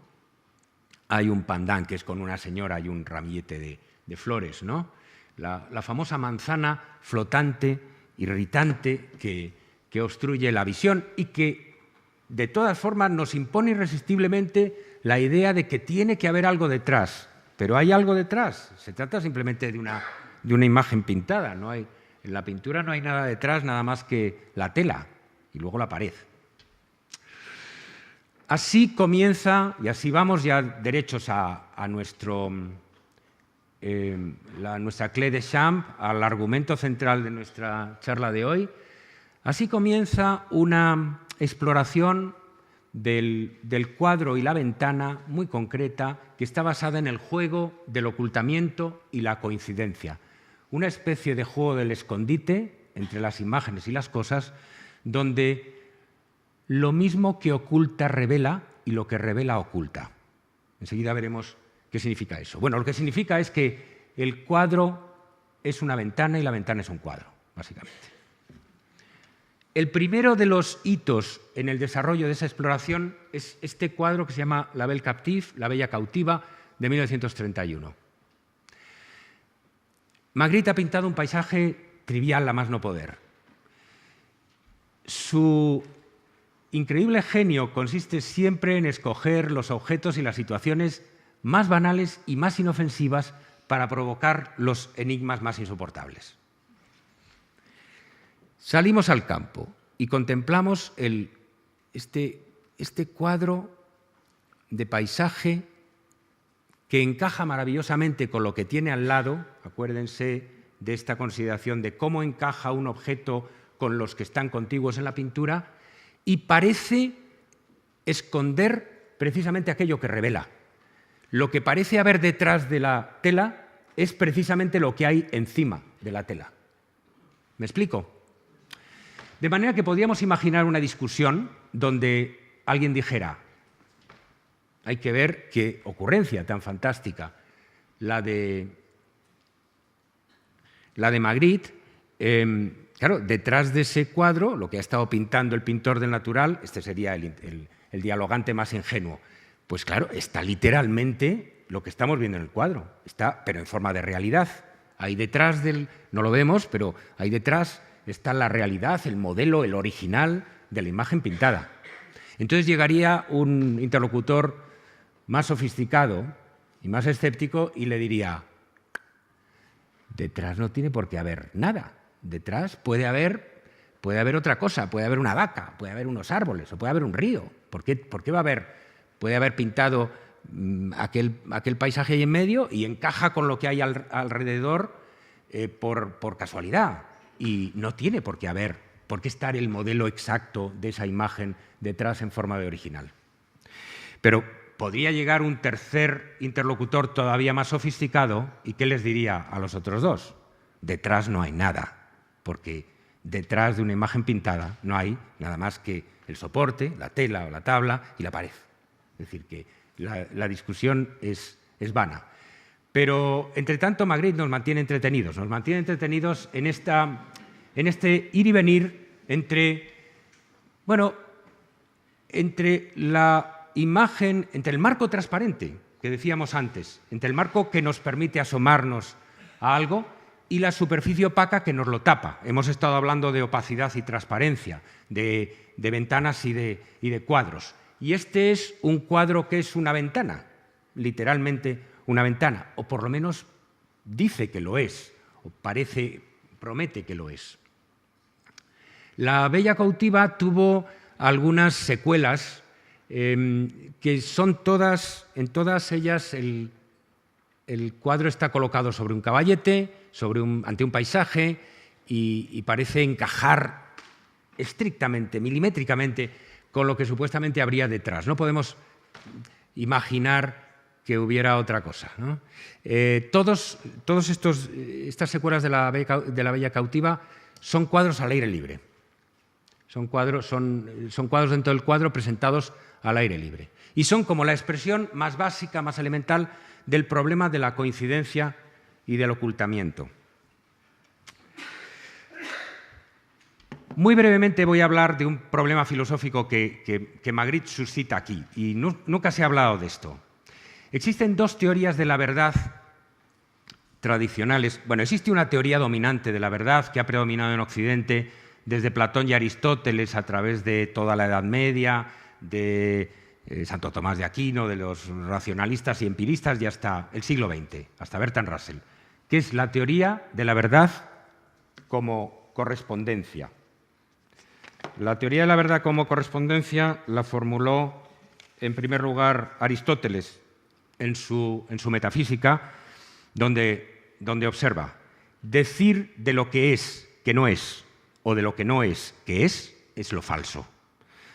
Hay un pandán que es con una señora y un ramillete de flores, ¿no? La famosa manzana flotante, irritante, que obstruye la visión y que, de todas formas, nos impone irresistiblemente la idea de que tiene que haber algo detrás. Pero hay algo detrás. Se trata simplemente de una imagen pintada. En la pintura no hay nada detrás, nada más que la tela y luego la pared. Así comienza, y así vamos ya derechos a nuestra clé de champ, al argumento central de nuestra charla de hoy. Así comienza una exploración del cuadro y la ventana muy concreta que está basada en el juego del ocultamiento y la coincidencia. Una especie de juego del escondite entre las imágenes y las cosas, donde lo mismo que oculta revela y lo que revela oculta. Enseguida veremos qué significa eso. Bueno, lo que significa es que el cuadro es una ventana y la ventana es un cuadro, básicamente. El primero de los hitos en el desarrollo de esa exploración es este cuadro que se llama La Belle Captive, La Bella Cautiva, de 1931. Magritte ha pintado un paisaje trivial a más no poder. Su increíble genio consiste siempre en escoger los objetos y las situaciones más banales y más inofensivas para provocar los enigmas más insoportables. Salimos al campo y contemplamos este cuadro de paisaje que encaja maravillosamente con lo que tiene al lado. Acuérdense de esta consideración de cómo encaja un objeto con los que están contiguos en la pintura, y parece esconder precisamente aquello que revela. Lo que parece haber detrás de la tela es precisamente lo que hay encima de la tela. ¿Me explico? De manera que podríamos imaginar una discusión donde alguien dijera: hay que ver qué ocurrencia tan fantástica, la de Magritte. Claro, detrás de ese cuadro, lo que ha estado pintando el pintor del natural, este sería el dialogante más ingenuo, pues claro, está literalmente lo que estamos viendo en el cuadro, pero en forma de realidad. Ahí detrás no lo vemos, pero ahí detrás está la realidad, el modelo, el original de la imagen pintada. Entonces llegaría un interlocutor más sofisticado y más escéptico y le diría: detrás no tiene por qué haber nada. Detrás puede haber otra cosa, puede haber una vaca, puede haber unos árboles o puede haber un río. ¿Por qué va a haber? Puede haber pintado aquel paisaje ahí en medio y encaja con lo que hay alrededor por casualidad. Y no tiene por qué estar el modelo exacto de esa imagen detrás en forma de original. Pero podría llegar un tercer interlocutor todavía más sofisticado, ¿y qué les diría a los otros dos? Detrás no hay nada, porque detrás de una imagen pintada no hay nada más que el soporte, la tela o la tabla y la pared. Es decir, que la discusión es vana. Pero, entre tanto, Magritte nos mantiene entretenidos en este ir y venir entre la imagen, entre el marco transparente que decíamos antes, entre el marco que nos permite asomarnos a algo y la superficie opaca que nos lo tapa. Hemos estado hablando de opacidad y transparencia, de ventanas y de cuadros. Y este es un cuadro que es una ventana, literalmente una ventana, o por lo menos dice que lo es, o promete que lo es. La Bella Cautiva tuvo algunas secuelas que son en todas ellas el cuadro está colocado sobre un caballete, ante un paisaje y parece encajar estrictamente, milimétricamente, con lo que supuestamente habría detrás. No podemos imaginar que hubiera otra cosa, ¿no? Todas estas secuelas de la Bella Cautiva son cuadros al aire libre. Son cuadros dentro del cuadro presentados al aire libre. Y son como la expresión más básica, más elemental del problema de la coincidencia y del ocultamiento. Muy brevemente voy a hablar de un problema filosófico que Magritte suscita aquí, y nunca se ha hablado de esto. Existen dos teorías de la verdad tradicionales. Bueno, existe una teoría dominante de la verdad que ha predominado en Occidente desde Platón y Aristóteles a través de toda la Edad Media, de Santo Tomás de Aquino, de los racionalistas y empiristas y hasta el siglo XX, hasta Bertrand Russell, que es la teoría de la verdad como correspondencia. La teoría de la verdad como correspondencia la formuló, en primer lugar, Aristóteles en su Metafísica, donde observa: decir de lo que es que no es, o de lo que no es que es lo falso.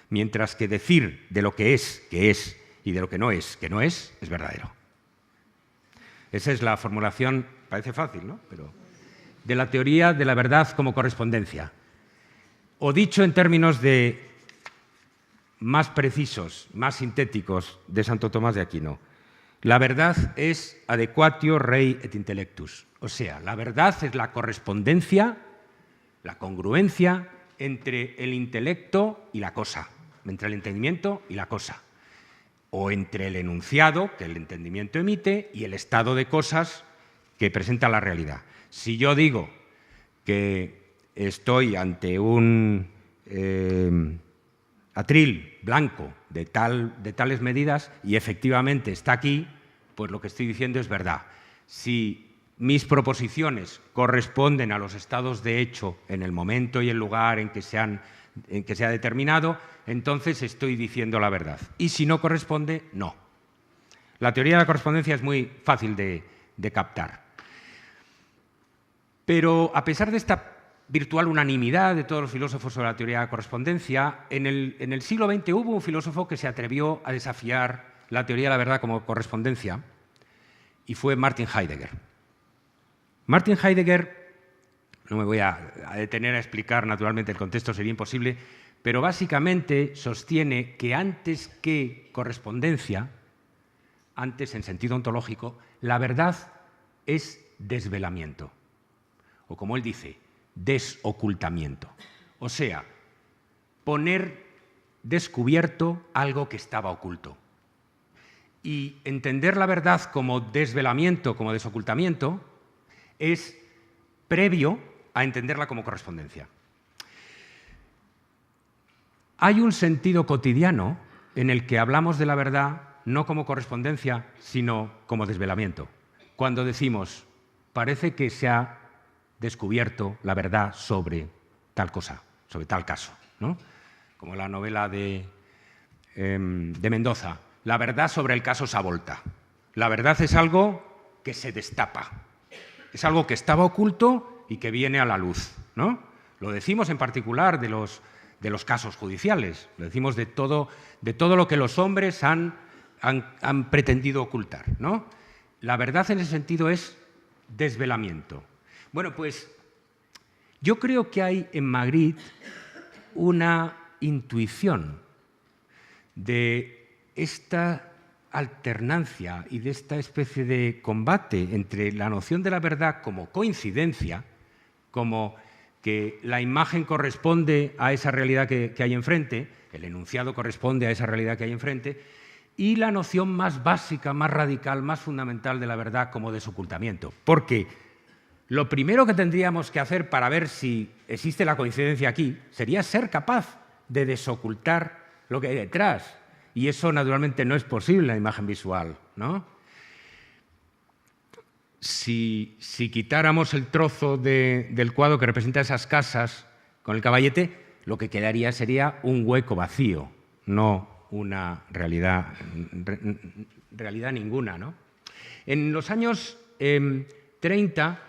Mientras que decir de lo que es, y de lo que no es verdadero. Esa es la formulación, parece fácil, ¿no? Pero de la teoría de la verdad como correspondencia. O dicho en términos más precisos, más sintéticos, de Santo Tomás de Aquino, la verdad es adequatio rei et intellectus. O sea, la verdad es la correspondencia, la congruencia entre el intelecto y la cosa, entre el entendimiento y la cosa, o entre el enunciado que el entendimiento emite y el estado de cosas que presenta la realidad. Si yo digo que estoy ante un atril blanco de tales medidas y efectivamente está aquí, pues lo que estoy diciendo es verdad. Si mis proposiciones corresponden a los estados de hecho en el momento y el lugar en que se ha determinado, entonces estoy diciendo la verdad. Y si no corresponde, no. La teoría de la correspondencia es muy fácil de captar. Pero a pesar de esta virtual unanimidad de todos los filósofos sobre la teoría de la correspondencia, en el siglo XX hubo un filósofo que se atrevió a desafiar la teoría de la verdad como correspondencia, y fue Martin Heidegger. Martin Heidegger, no me voy a detener a explicar, naturalmente el contexto sería imposible, pero básicamente sostiene que antes que correspondencia, antes en sentido ontológico, la verdad es desvelamiento, o como él dice, desocultamiento. O sea, poner descubierto algo que estaba oculto. Y entender la verdad como desvelamiento, como desocultamiento, es previo a entenderla como correspondencia. Hay un sentido cotidiano en el que hablamos de la verdad no como correspondencia, sino como desvelamiento. Cuando decimos, parece que se ha descubierto la verdad sobre tal cosa, sobre tal caso, ¿no? Como la novela de Mendoza, la verdad sobre el caso Savolta. La verdad es algo que se destapa, es algo que estaba oculto y que viene a la luz, ¿no? Lo decimos en particular de los casos judiciales, lo decimos de todo lo que los hombres han pretendido ocultar, ¿no? La verdad en ese sentido es desvelamiento. Bueno, pues yo creo que hay en Magritte una intuición de esta alternancia y de esta especie de combate entre la noción de la verdad como coincidencia, como que la imagen corresponde a esa realidad que hay enfrente, el enunciado corresponde a esa realidad que hay enfrente, y la noción más básica, más radical, más fundamental de la verdad como desocultamiento. Porque lo primero que tendríamos que hacer para ver si existe la coincidencia aquí sería ser capaz de desocultar lo que hay detrás. Y eso, naturalmente, no es posible en la imagen visual, ¿no? Si quitáramos el trozo del cuadro que representa esas casas con el caballete, lo que quedaría sería un hueco vacío, no una realidad ninguna, ¿no? En los años 30,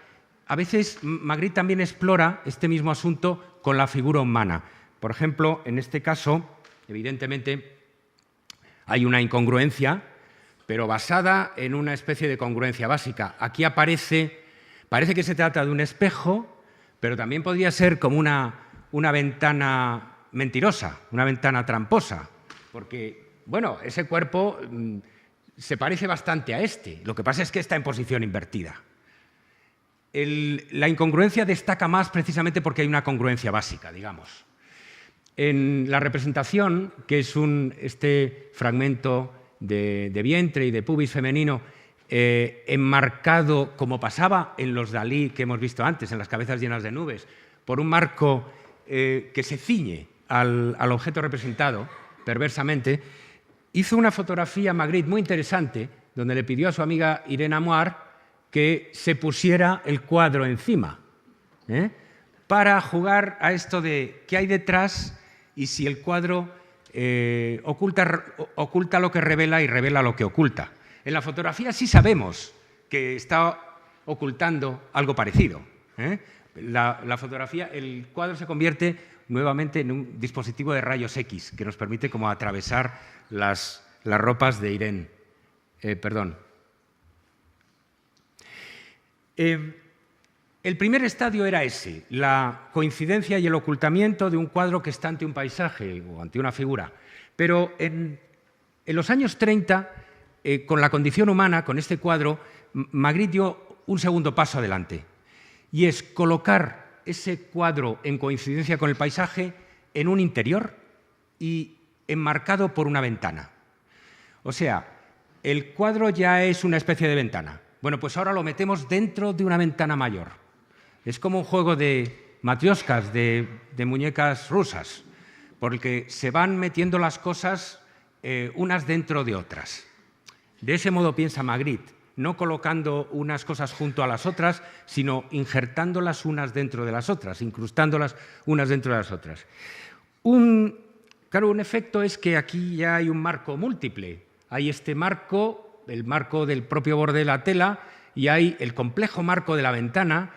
a veces Magritte también explora este mismo asunto con la figura humana. Por ejemplo, en este caso, evidentemente, hay una incongruencia, pero basada en una especie de congruencia básica. Aquí parece que se trata de un espejo, pero también podría ser como una ventana mentirosa, una ventana tramposa, porque, bueno, ese cuerpo se parece bastante a este. Lo que pasa es que está en posición invertida. La incongruencia destaca más precisamente porque hay una congruencia básica, digamos. En la representación, que es este fragmento de vientre y de pubis femenino, enmarcado, como pasaba en los Dalí que hemos visto antes, en las cabezas llenas de nubes, por un marco que se ciñe al objeto representado, perversamente, hizo una fotografía Magritte muy interesante, donde le pidió a su amiga Irene Amoir que se pusiera el cuadro encima, para jugar a esto de qué hay detrás y si el cuadro oculta lo que revela y revela lo que oculta. En la fotografía sí sabemos que está ocultando algo parecido. La fotografía, el cuadro se convierte nuevamente en un dispositivo de rayos X que nos permite como atravesar las ropas de Irene. El primer estadio era ese, la coincidencia y el ocultamiento de un cuadro que está ante un paisaje o ante una figura. Pero en los años 30, con la condición humana, con este cuadro, Magritte dio un segundo paso adelante, y es colocar ese cuadro en coincidencia con el paisaje en un interior y enmarcado por una ventana. O sea, el cuadro ya es una especie de ventana. Bueno, pues ahora lo metemos dentro de una ventana mayor. Es como un juego de matrioscas, de muñecas rusas, porque se van metiendo las cosas unas dentro de otras. De ese modo piensa Magritte, no colocando unas cosas junto a las otras, sino injertándolas unas dentro de las otras, incrustándolas unas dentro de las otras. Claro, un efecto es que aquí ya hay un marco múltiple. Hay este marco, el marco del propio borde de la tela, y hay el complejo marco de la ventana,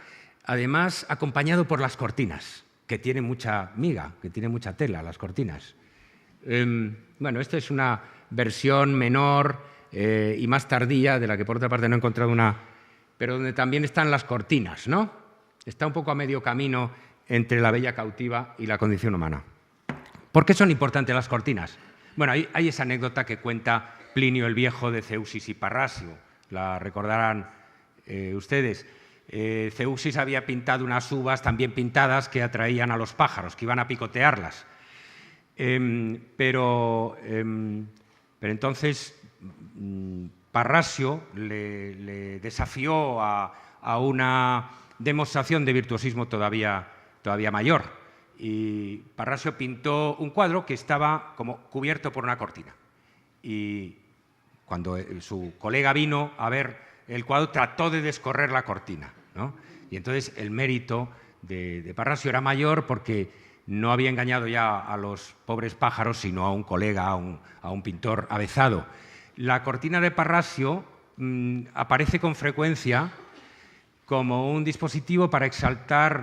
además acompañado por las cortinas, que tienen mucha miga, que tienen mucha tela, las cortinas. Bueno, esta es una versión menor y más tardía, de la que por otra parte no he encontrado una, pero donde también están las cortinas, ¿no? Está un poco a medio camino entre la bella cautiva y la condición humana. ¿Por qué son importantes las cortinas? Bueno, hay esa anécdota que cuenta Plinio el Viejo de Zeuxis y Parrasio, la recordarán ustedes. Zeuxis había pintado unas uvas también pintadas que atraían a los pájaros, que iban a picotearlas. Pero entonces Parrasio le desafió a una demostración de virtuosismo todavía mayor. Y Parrasio pintó un cuadro que estaba como cubierto por una cortina. Y cuando su colega vino a ver el cuadro, trató de descorrer la cortina, ¿no? Y entonces el mérito de Parrasio era mayor porque no había engañado ya a los pobres pájaros, sino a un colega, a un pintor avezado. La cortina de Parrasio aparece con frecuencia como un dispositivo para exaltar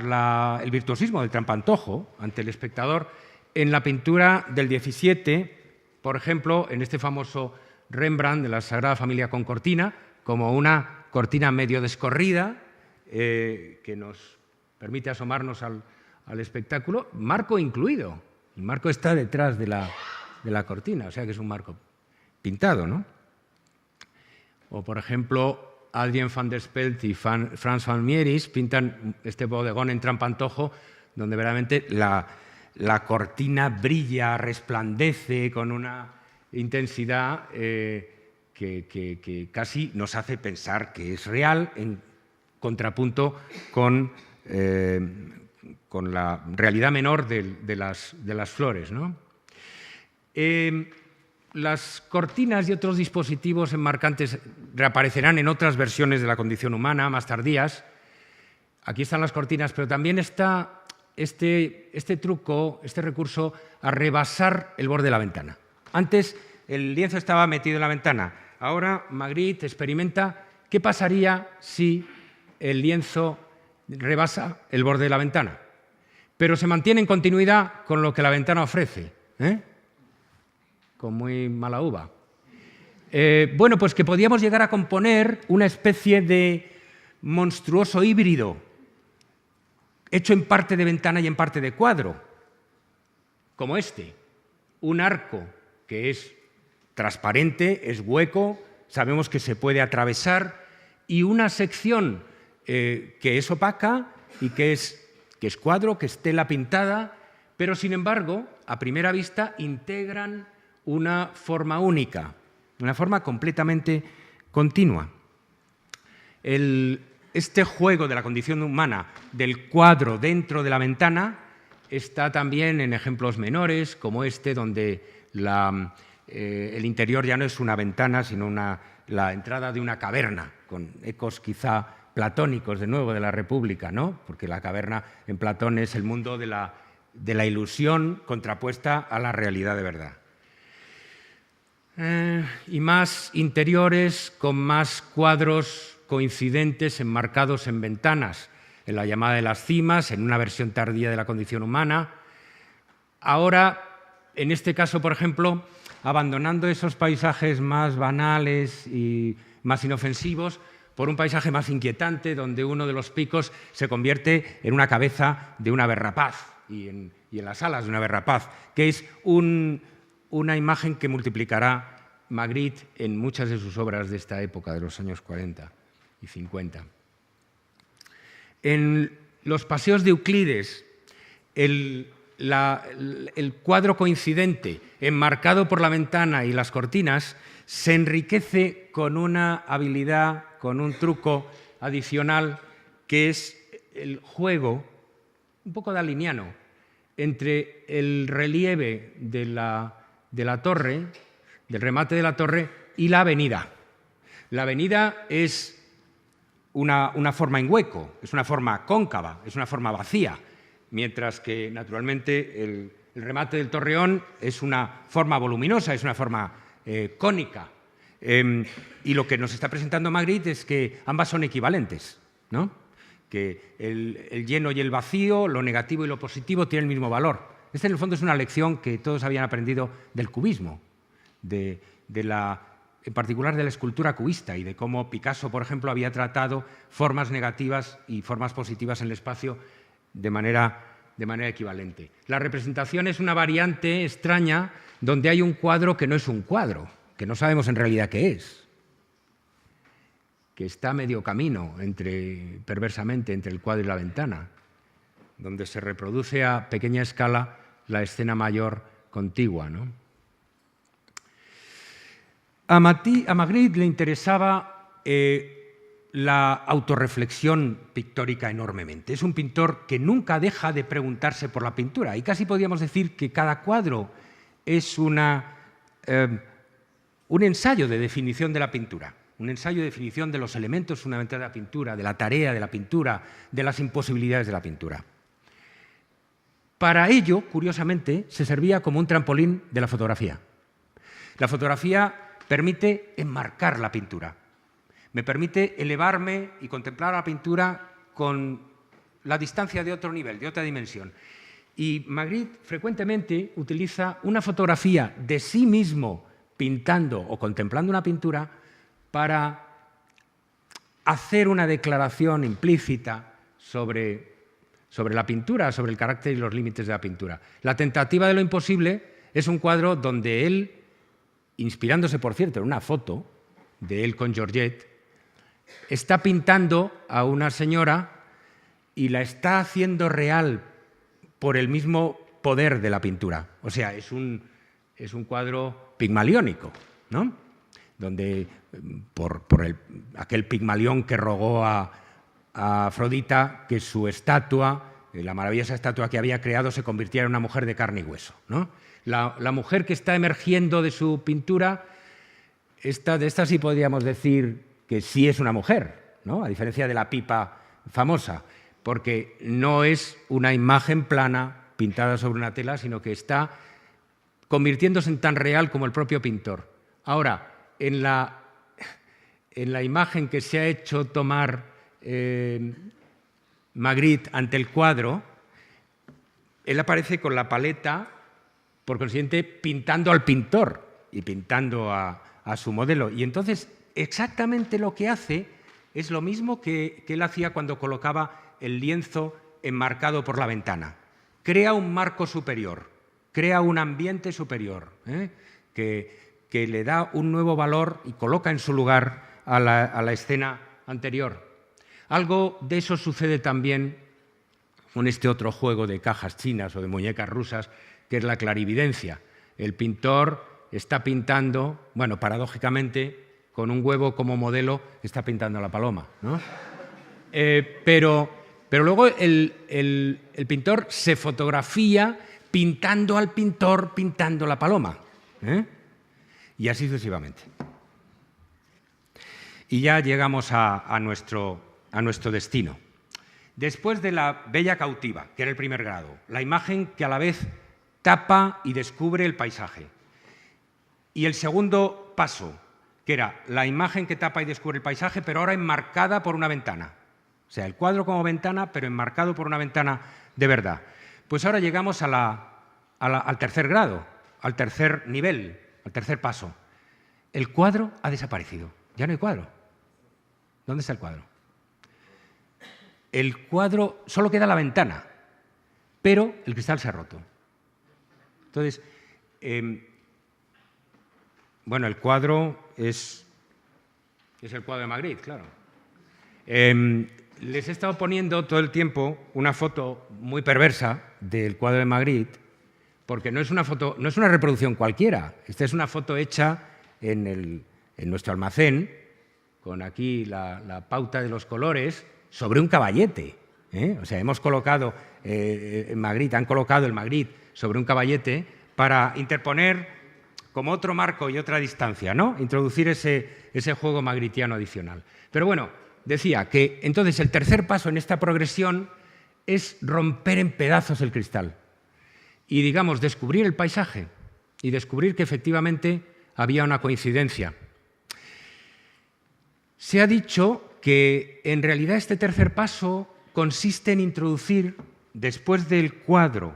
el virtuosismo del trampantojo ante el espectador en la pintura del 17, por ejemplo, en este famoso Rembrandt de la Sagrada Familia con cortina, como una cortina medio descorrida que nos permite asomarnos al espectáculo, marco incluido. El marco está detrás de la cortina, o sea que es un marco pintado, ¿no? O, por ejemplo, Adrien van der Speld y Frans van Mieris pintan este bodegón en trampantojo, donde verdaderamente la cortina brilla, resplandece con una intensidad que casi nos hace pensar que es real, en contrapunto con la realidad menor de las flores, ¿no? Las cortinas y otros dispositivos enmarcantes reaparecerán en otras versiones de la condición humana, más tardías. Aquí están las cortinas, pero también está este truco, este recurso a rebasar el borde de la ventana. Antes el lienzo estaba metido en la ventana. Ahora Magritte experimenta qué pasaría si el lienzo rebasa el borde de la ventana, pero se mantiene en continuidad con lo que la ventana ofrece, con muy mala uva. Bueno, pues que podíamos llegar a componer una especie de monstruoso híbrido, hecho en parte de ventana y en parte de cuadro, como este, un arco que es transparente, es hueco, sabemos que se puede atravesar, y una sección que es opaca y que es cuadro, que es tela pintada, pero sin embargo, a primera vista, integran una forma única, una forma completamente continua. Este juego de la condición humana del cuadro dentro de la ventana está también en ejemplos menores, como este, donde el interior ya no es una ventana, sino la entrada de una caverna, con ecos quizá platónicos, de nuevo, de la República, ¿no? Porque la caverna en Platón es el mundo de la ilusión contrapuesta a la realidad de verdad. Y más interiores, con más cuadros coincidentes enmarcados en ventanas, en la llamada de las cimas, en una versión tardía de la condición humana. Ahora, en este caso, por ejemplo, abandonando esos paisajes más banales y más inofensivos por un paisaje más inquietante, donde uno de los picos se convierte en una cabeza de una aves rapaz y en las alas de una aves rapaz, que es una imagen que multiplicará Magritte en muchas de sus obras de esta época, de los años 40 y 50. En los paseos de Euclides, el cuadro coincidente, enmarcado por la ventana y las cortinas, se enriquece con una habilidad, con un truco adicional, que es el juego, un poco daliniano, entre el relieve de la torre, del remate de la torre, y la avenida. La avenida es una forma en hueco, es una forma cóncava, es una forma vacía, mientras que, naturalmente, el remate del torreón es una forma voluminosa, es una forma cónica. Y lo que nos está presentando Magritte es que ambas son equivalentes, ¿no? Que el lleno y el vacío, lo negativo y lo positivo tienen el mismo valor. Esta, en el fondo, es una lección que todos habían aprendido del cubismo, en particular de la escultura cubista, y de cómo Picasso, por ejemplo, había tratado formas negativas y formas positivas en el espacio de manera equivalente. La representación es una variante extraña donde hay un cuadro que no es un cuadro, que no sabemos en realidad qué es, que está a medio camino, perversamente, entre el cuadro y la ventana, donde se reproduce a pequeña escala la escena mayor contigua, ¿no? A Magritte le interesaba la autorreflexión pictórica enormemente. Es un pintor que nunca deja de preguntarse por la pintura, y casi podríamos decir que cada cuadro es un ensayo de definición de la pintura, un ensayo de definición de los elementos fundamentales de la pintura, de la tarea de la pintura, de las imposibilidades de la pintura. Para ello, curiosamente, se servía como un trampolín de la fotografía. La fotografía permite enmarcar la pintura, me permite elevarme y contemplar la pintura con la distancia de otro nivel, de otra dimensión. Y Magritte frecuentemente utiliza una fotografía de sí mismo pintando o contemplando una pintura para hacer una declaración implícita sobre la pintura, sobre el carácter y los límites de la pintura. La tentativa de lo imposible es un cuadro donde él, inspirándose, por cierto, en una foto de él con Georgette, está pintando a una señora y la está haciendo real por el mismo poder de la pintura. O sea, es un cuadro pigmaliónico, ¿no? Donde, por aquel Pigmalión que rogó a Afrodita que su estatua, la maravillosa estatua que había creado, se convirtiera en una mujer de carne y hueso, ¿no? La mujer que está emergiendo de su pintura, de esta sí podríamos decir que sí es una mujer, ¿no? A diferencia de la pipa famosa, porque no es una imagen plana pintada sobre una tela, sino que está convirtiéndose en tan real como el propio pintor. Ahora, en la imagen que se ha hecho tomar Magritte ante el cuadro, él aparece con la paleta, por consiguiente, pintando al pintor y pintando a su modelo. Y entonces, exactamente lo que hace es lo mismo que él hacía cuando colocaba el lienzo enmarcado por la ventana. Crea un marco superior, crea un ambiente superior, que le da un nuevo valor y coloca en su lugar a la escena anterior. Algo de eso sucede también con este otro juego de cajas chinas o de muñecas rusas, que es la clarividencia. El pintor está pintando, bueno, paradójicamente, con un huevo como modelo, está pintando a la paloma, ¿no? Pero luego el pintor se fotografía pintando al pintor, pintando la paloma, ¿eh? Y así sucesivamente. Y ya llegamos a nuestro destino. Después de la bella cautiva, que era el primer grado, la imagen que a la vez tapa y descubre el paisaje. Y el segundo paso, que era la imagen que tapa y descubre el paisaje, pero ahora enmarcada por una ventana. O sea, el cuadro como ventana, pero enmarcado por una ventana de verdad. Pues ahora llegamos al tercer grado, al tercer nivel, al tercer paso. El cuadro ha desaparecido. Ya no hay cuadro. ¿Dónde está el cuadro? El cuadro, solo queda la ventana, pero el cristal se ha roto. Entonces, bueno, el cuadro es el cuadro de Magritte, claro. Les he estado poniendo todo el tiempo una foto muy perversa del cuadro de Magritte, porque no es una reproducción cualquiera. Esta es una foto hecha en nuestro almacén, con aquí la pauta de los colores, sobre un caballete, ¿eh? O sea, hemos colocado han colocado el Magritte sobre un caballete para interponer como otro marco y otra distancia, ¿no? Introducir ese juego magritiano adicional. Pero bueno, decía que entonces el tercer paso en esta progresión es romper en pedazos el cristal y, digamos, descubrir el paisaje y descubrir que efectivamente había una coincidencia. Se ha dicho que en realidad este tercer paso consiste en introducir, después del cuadro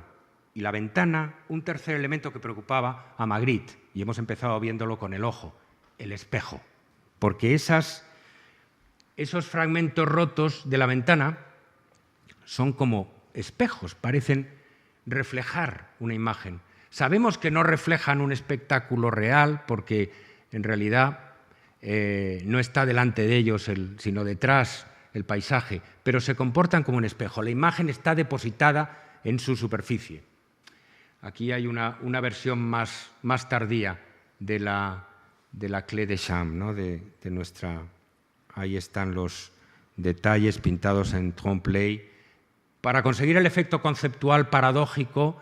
y la ventana, un tercer elemento que preocupaba a Magritte, y hemos empezado viéndolo con el ojo, el espejo, porque esos fragmentos rotos de la ventana son como espejos, parecen reflejar una imagen. Sabemos que no reflejan un espectáculo real porque en realidad no está delante de ellos, sino detrás el paisaje, pero se comportan como un espejo. La imagen está depositada en su superficie. Aquí hay una versión más tardía de la clé de Cham, ¿no? de nuestra... Ahí están los detalles pintados en trompe-l'œil. Para conseguir el efecto conceptual paradójico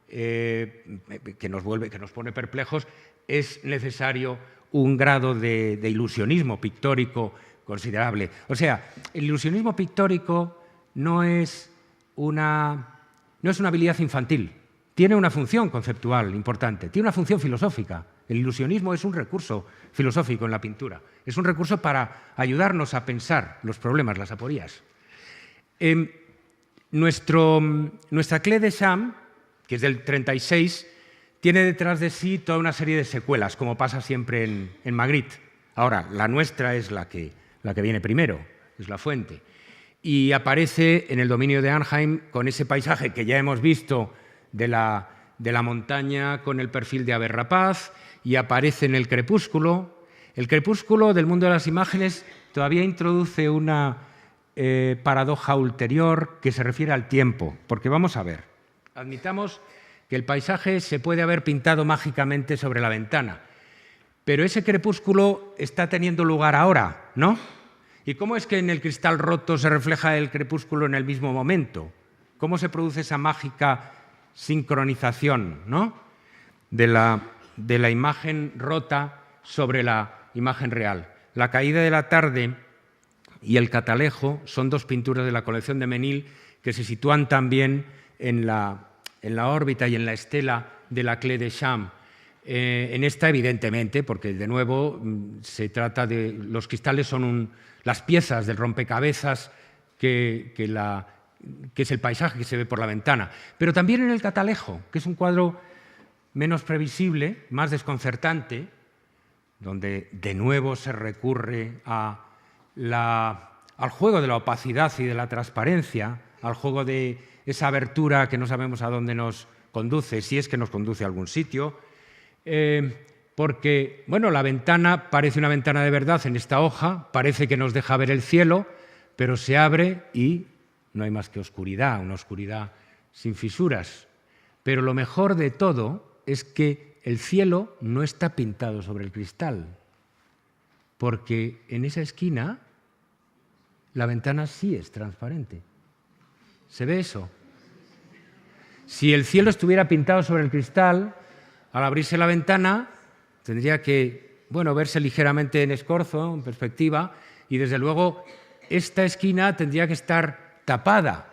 que nos pone perplejos, es necesario un grado de ilusionismo pictórico considerable. O sea, el ilusionismo pictórico no es una habilidad infantil. Tiene una función conceptual importante, tiene una función filosófica. El ilusionismo es un recurso filosófico en la pintura. Es un recurso para ayudarnos a pensar los problemas, las aporías. Nuestra clé de Cham, que es del 36, tiene detrás de sí toda una serie de secuelas, como pasa siempre en Magritte. Ahora, la nuestra es la que viene primero, es la fuente. Y aparece en el dominio de Arnheim con ese paisaje que ya hemos visto de la montaña con el perfil de ave rapaz, y aparece en el crepúsculo. El crepúsculo del mundo de las imágenes todavía introduce una paradoja ulterior que se refiere al tiempo, porque vamos a ver, admitamos que el paisaje se puede haber pintado mágicamente sobre la ventana, pero ese crepúsculo está teniendo lugar ahora, ¿no? ¿Y cómo es que en el cristal roto se refleja el crepúsculo en el mismo momento? ¿Cómo se produce esa mágica sincronización, ¿no? de la imagen rota sobre la imagen real? La caída de la tarde y el catalejo son dos pinturas de la colección de Menil que se sitúan también en la órbita y en la estela de la clé de Cham. En esta, evidentemente, porque de nuevo se trata de... Los cristales son las piezas del rompecabezas que es el paisaje que se ve por la ventana. Pero también en el catalejo, que es un cuadro menos previsible, más desconcertante, donde de nuevo se recurre al juego de la opacidad y de la transparencia, al juego de esa abertura que no sabemos a dónde nos conduce, si es que nos conduce a algún sitio, porque bueno, la ventana parece una ventana de verdad en esta hoja, parece que nos deja ver el cielo, pero se abre y no hay más que oscuridad, una oscuridad sin fisuras. Pero lo mejor de todo es que el cielo no está pintado sobre el cristal, porque en esa esquina la ventana sí es transparente. ¿Se ve eso? Si el cielo estuviera pintado sobre el cristal, al abrirse la ventana tendría que, verse ligeramente en escorzo, en perspectiva, y desde luego esta esquina tendría que estar tapada.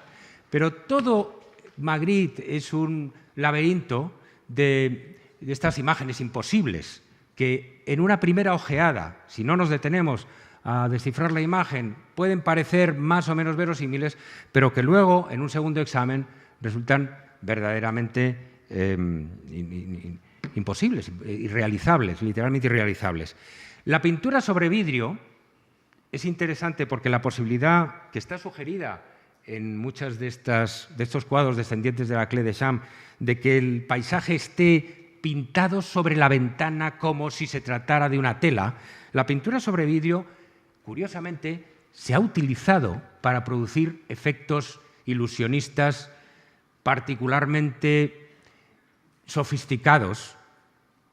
Pero todo Magritte es un laberinto de estas imágenes imposibles que en una primera ojeada, si no nos detenemos a descifrar la imagen, pueden parecer más o menos verosímiles, pero que luego, en un segundo examen, resultan verdaderamente imposibles, irrealizables, literalmente irrealizables. La pintura sobre vidrio es interesante porque la posibilidad que está sugerida en muchos de estos cuadros descendientes de la Clé de Cham, de que el paisaje esté pintado sobre la ventana como si se tratara de una tela, la pintura sobre vidrio, curiosamente, se ha utilizado para producir efectos ilusionistas particularmente sofisticados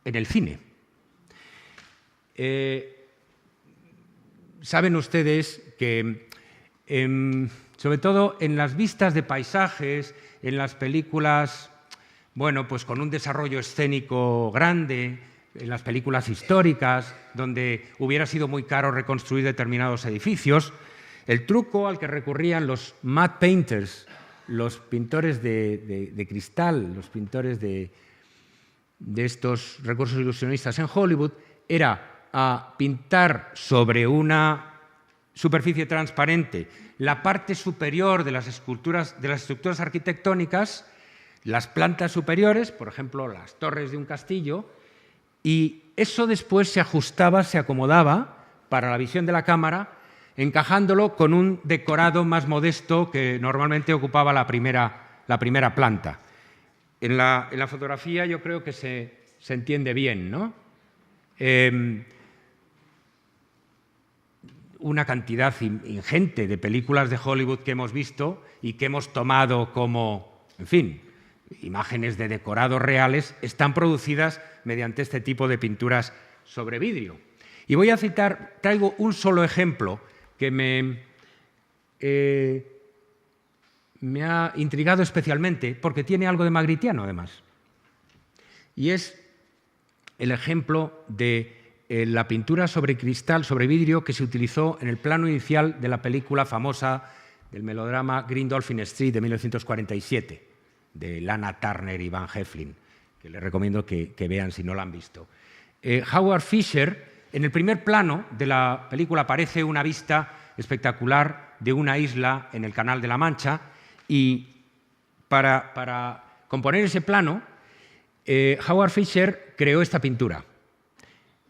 en el cine. Saben ustedes que, sobre todo en las vistas de paisajes, en las películas, pues con un desarrollo escénico grande, en las películas históricas, donde hubiera sido muy caro reconstruir determinados edificios, el truco al que recurrían los matte painters, los pintores de cristal, los pintores de estos recursos ilusionistas en Hollywood, era a pintar sobre una superficie transparente la parte superior de las estructuras arquitectónicas, las plantas superiores, por ejemplo, las torres de un castillo, y eso después se ajustaba, se acomodaba para la visión de la cámara, encajándolo con un decorado más modesto que normalmente ocupaba la primera planta. En la fotografía yo creo que se entiende bien, ¿no? Una cantidad ingente de películas de Hollywood que hemos visto y que hemos tomado como, imágenes de decorados reales, están producidas mediante este tipo de pinturas sobre vidrio. Y voy a traigo un solo ejemplo que me ha intrigado especialmente porque tiene algo de magritiano, además. Y es el ejemplo de la pintura sobre cristal, sobre vidrio, que se utilizó en el plano inicial de la película famosa del melodrama Green Dolphin Street de 1947, de Lana Turner y Van Heflin, que les recomiendo que vean si no la han visto. Howard Fisher, en el primer plano de la película, aparece una vista espectacular de una isla en el Canal de la Mancha, y para componer ese plano, Howard Fisher creó esta pintura.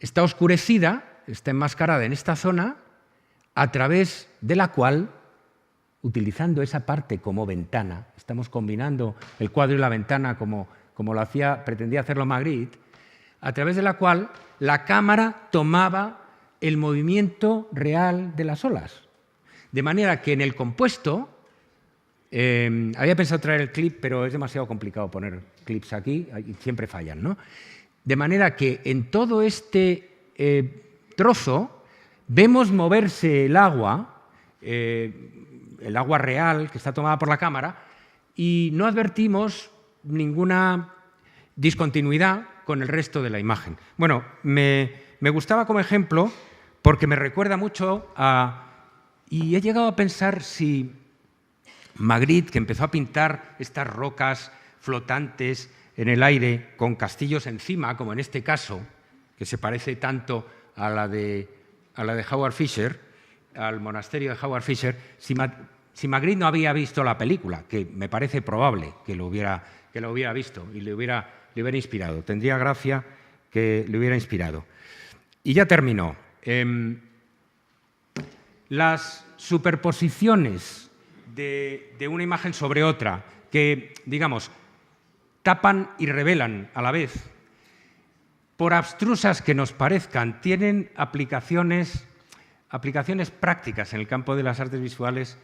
Está oscurecida, está enmascarada en esta zona, a través de la cual, utilizando esa parte como ventana, estamos combinando el cuadro y la ventana como pretendía hacerlo Magritte, a través de la cual la cámara tomaba el movimiento real de las olas. De manera que en el compuesto, había pensado traer el clip, pero es demasiado complicado poner clips aquí, siempre fallan, ¿no? De manera que en todo este trozo vemos moverse el agua real que está tomada por la cámara, y no advertimos ninguna discontinuidad con el resto de la imagen. Bueno, me gustaba como ejemplo porque me recuerda mucho y he llegado a pensar si Magritte, que empezó a pintar estas rocas flotantes en el aire con castillos encima, como en este caso, que se parece tanto a la de Howard Fisher, al monasterio de Howard Fisher, si Magritte no había visto la película, que me parece probable que lo hubiera visto y le hubiera inspirado. Tendría gracia que le hubiera inspirado. Y ya terminó. Las superposiciones de una imagen sobre otra, que, digamos, tapan y revelan a la vez, por abstrusas que nos parezcan, tienen aplicaciones aplicaciones prácticas en el campo de las artes visuales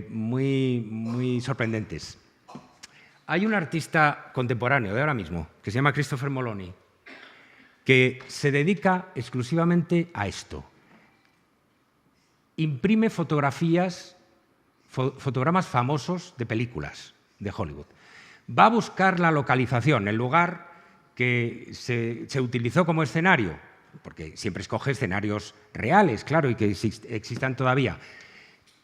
muy sorprendentes. Hay un artista contemporáneo de ahora mismo, que se llama Christopher Moloney, que se dedica exclusivamente a esto. Imprime fotogramas famosos de películas de Hollywood. Va a buscar la localización, el lugar que se utilizó como escenario, porque siempre escoge escenarios reales, claro, y que existan todavía.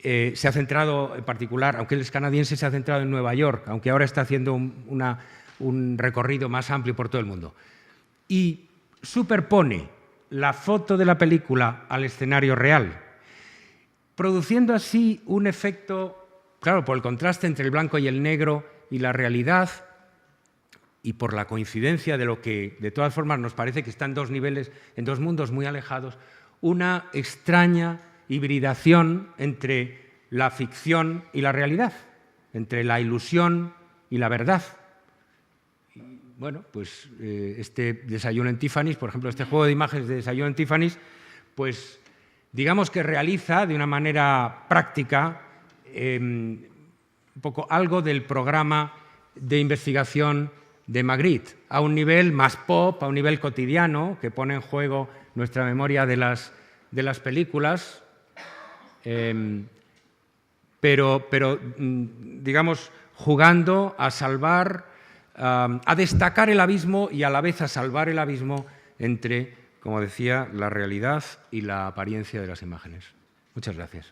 Se ha centrado en particular, aunque él es canadiense, se ha centrado en Nueva York, aunque ahora está haciendo un recorrido más amplio por todo el mundo. Y superpone la foto de la película al escenario real, produciendo así un efecto, claro, por el contraste entre el blanco y el negro y la realidad, y por la coincidencia de lo que, de todas formas, nos parece que está en dos niveles, en dos mundos muy alejados, una extraña hibridación entre la ficción y la realidad, entre la ilusión y la verdad. Y, bueno, pues este Desayuno en Tiffany's, por ejemplo, este juego de imágenes de Desayuno en Tiffany's, pues digamos que realiza de una manera práctica un poco algo del programa de investigación de Magritte, a un nivel más pop, a un nivel cotidiano, que pone en juego nuestra memoria de las películas, pero digamos, jugando a salvar, a destacar el abismo y a la vez a salvar el abismo entre, como decía, la realidad y la apariencia de las imágenes. Muchas gracias.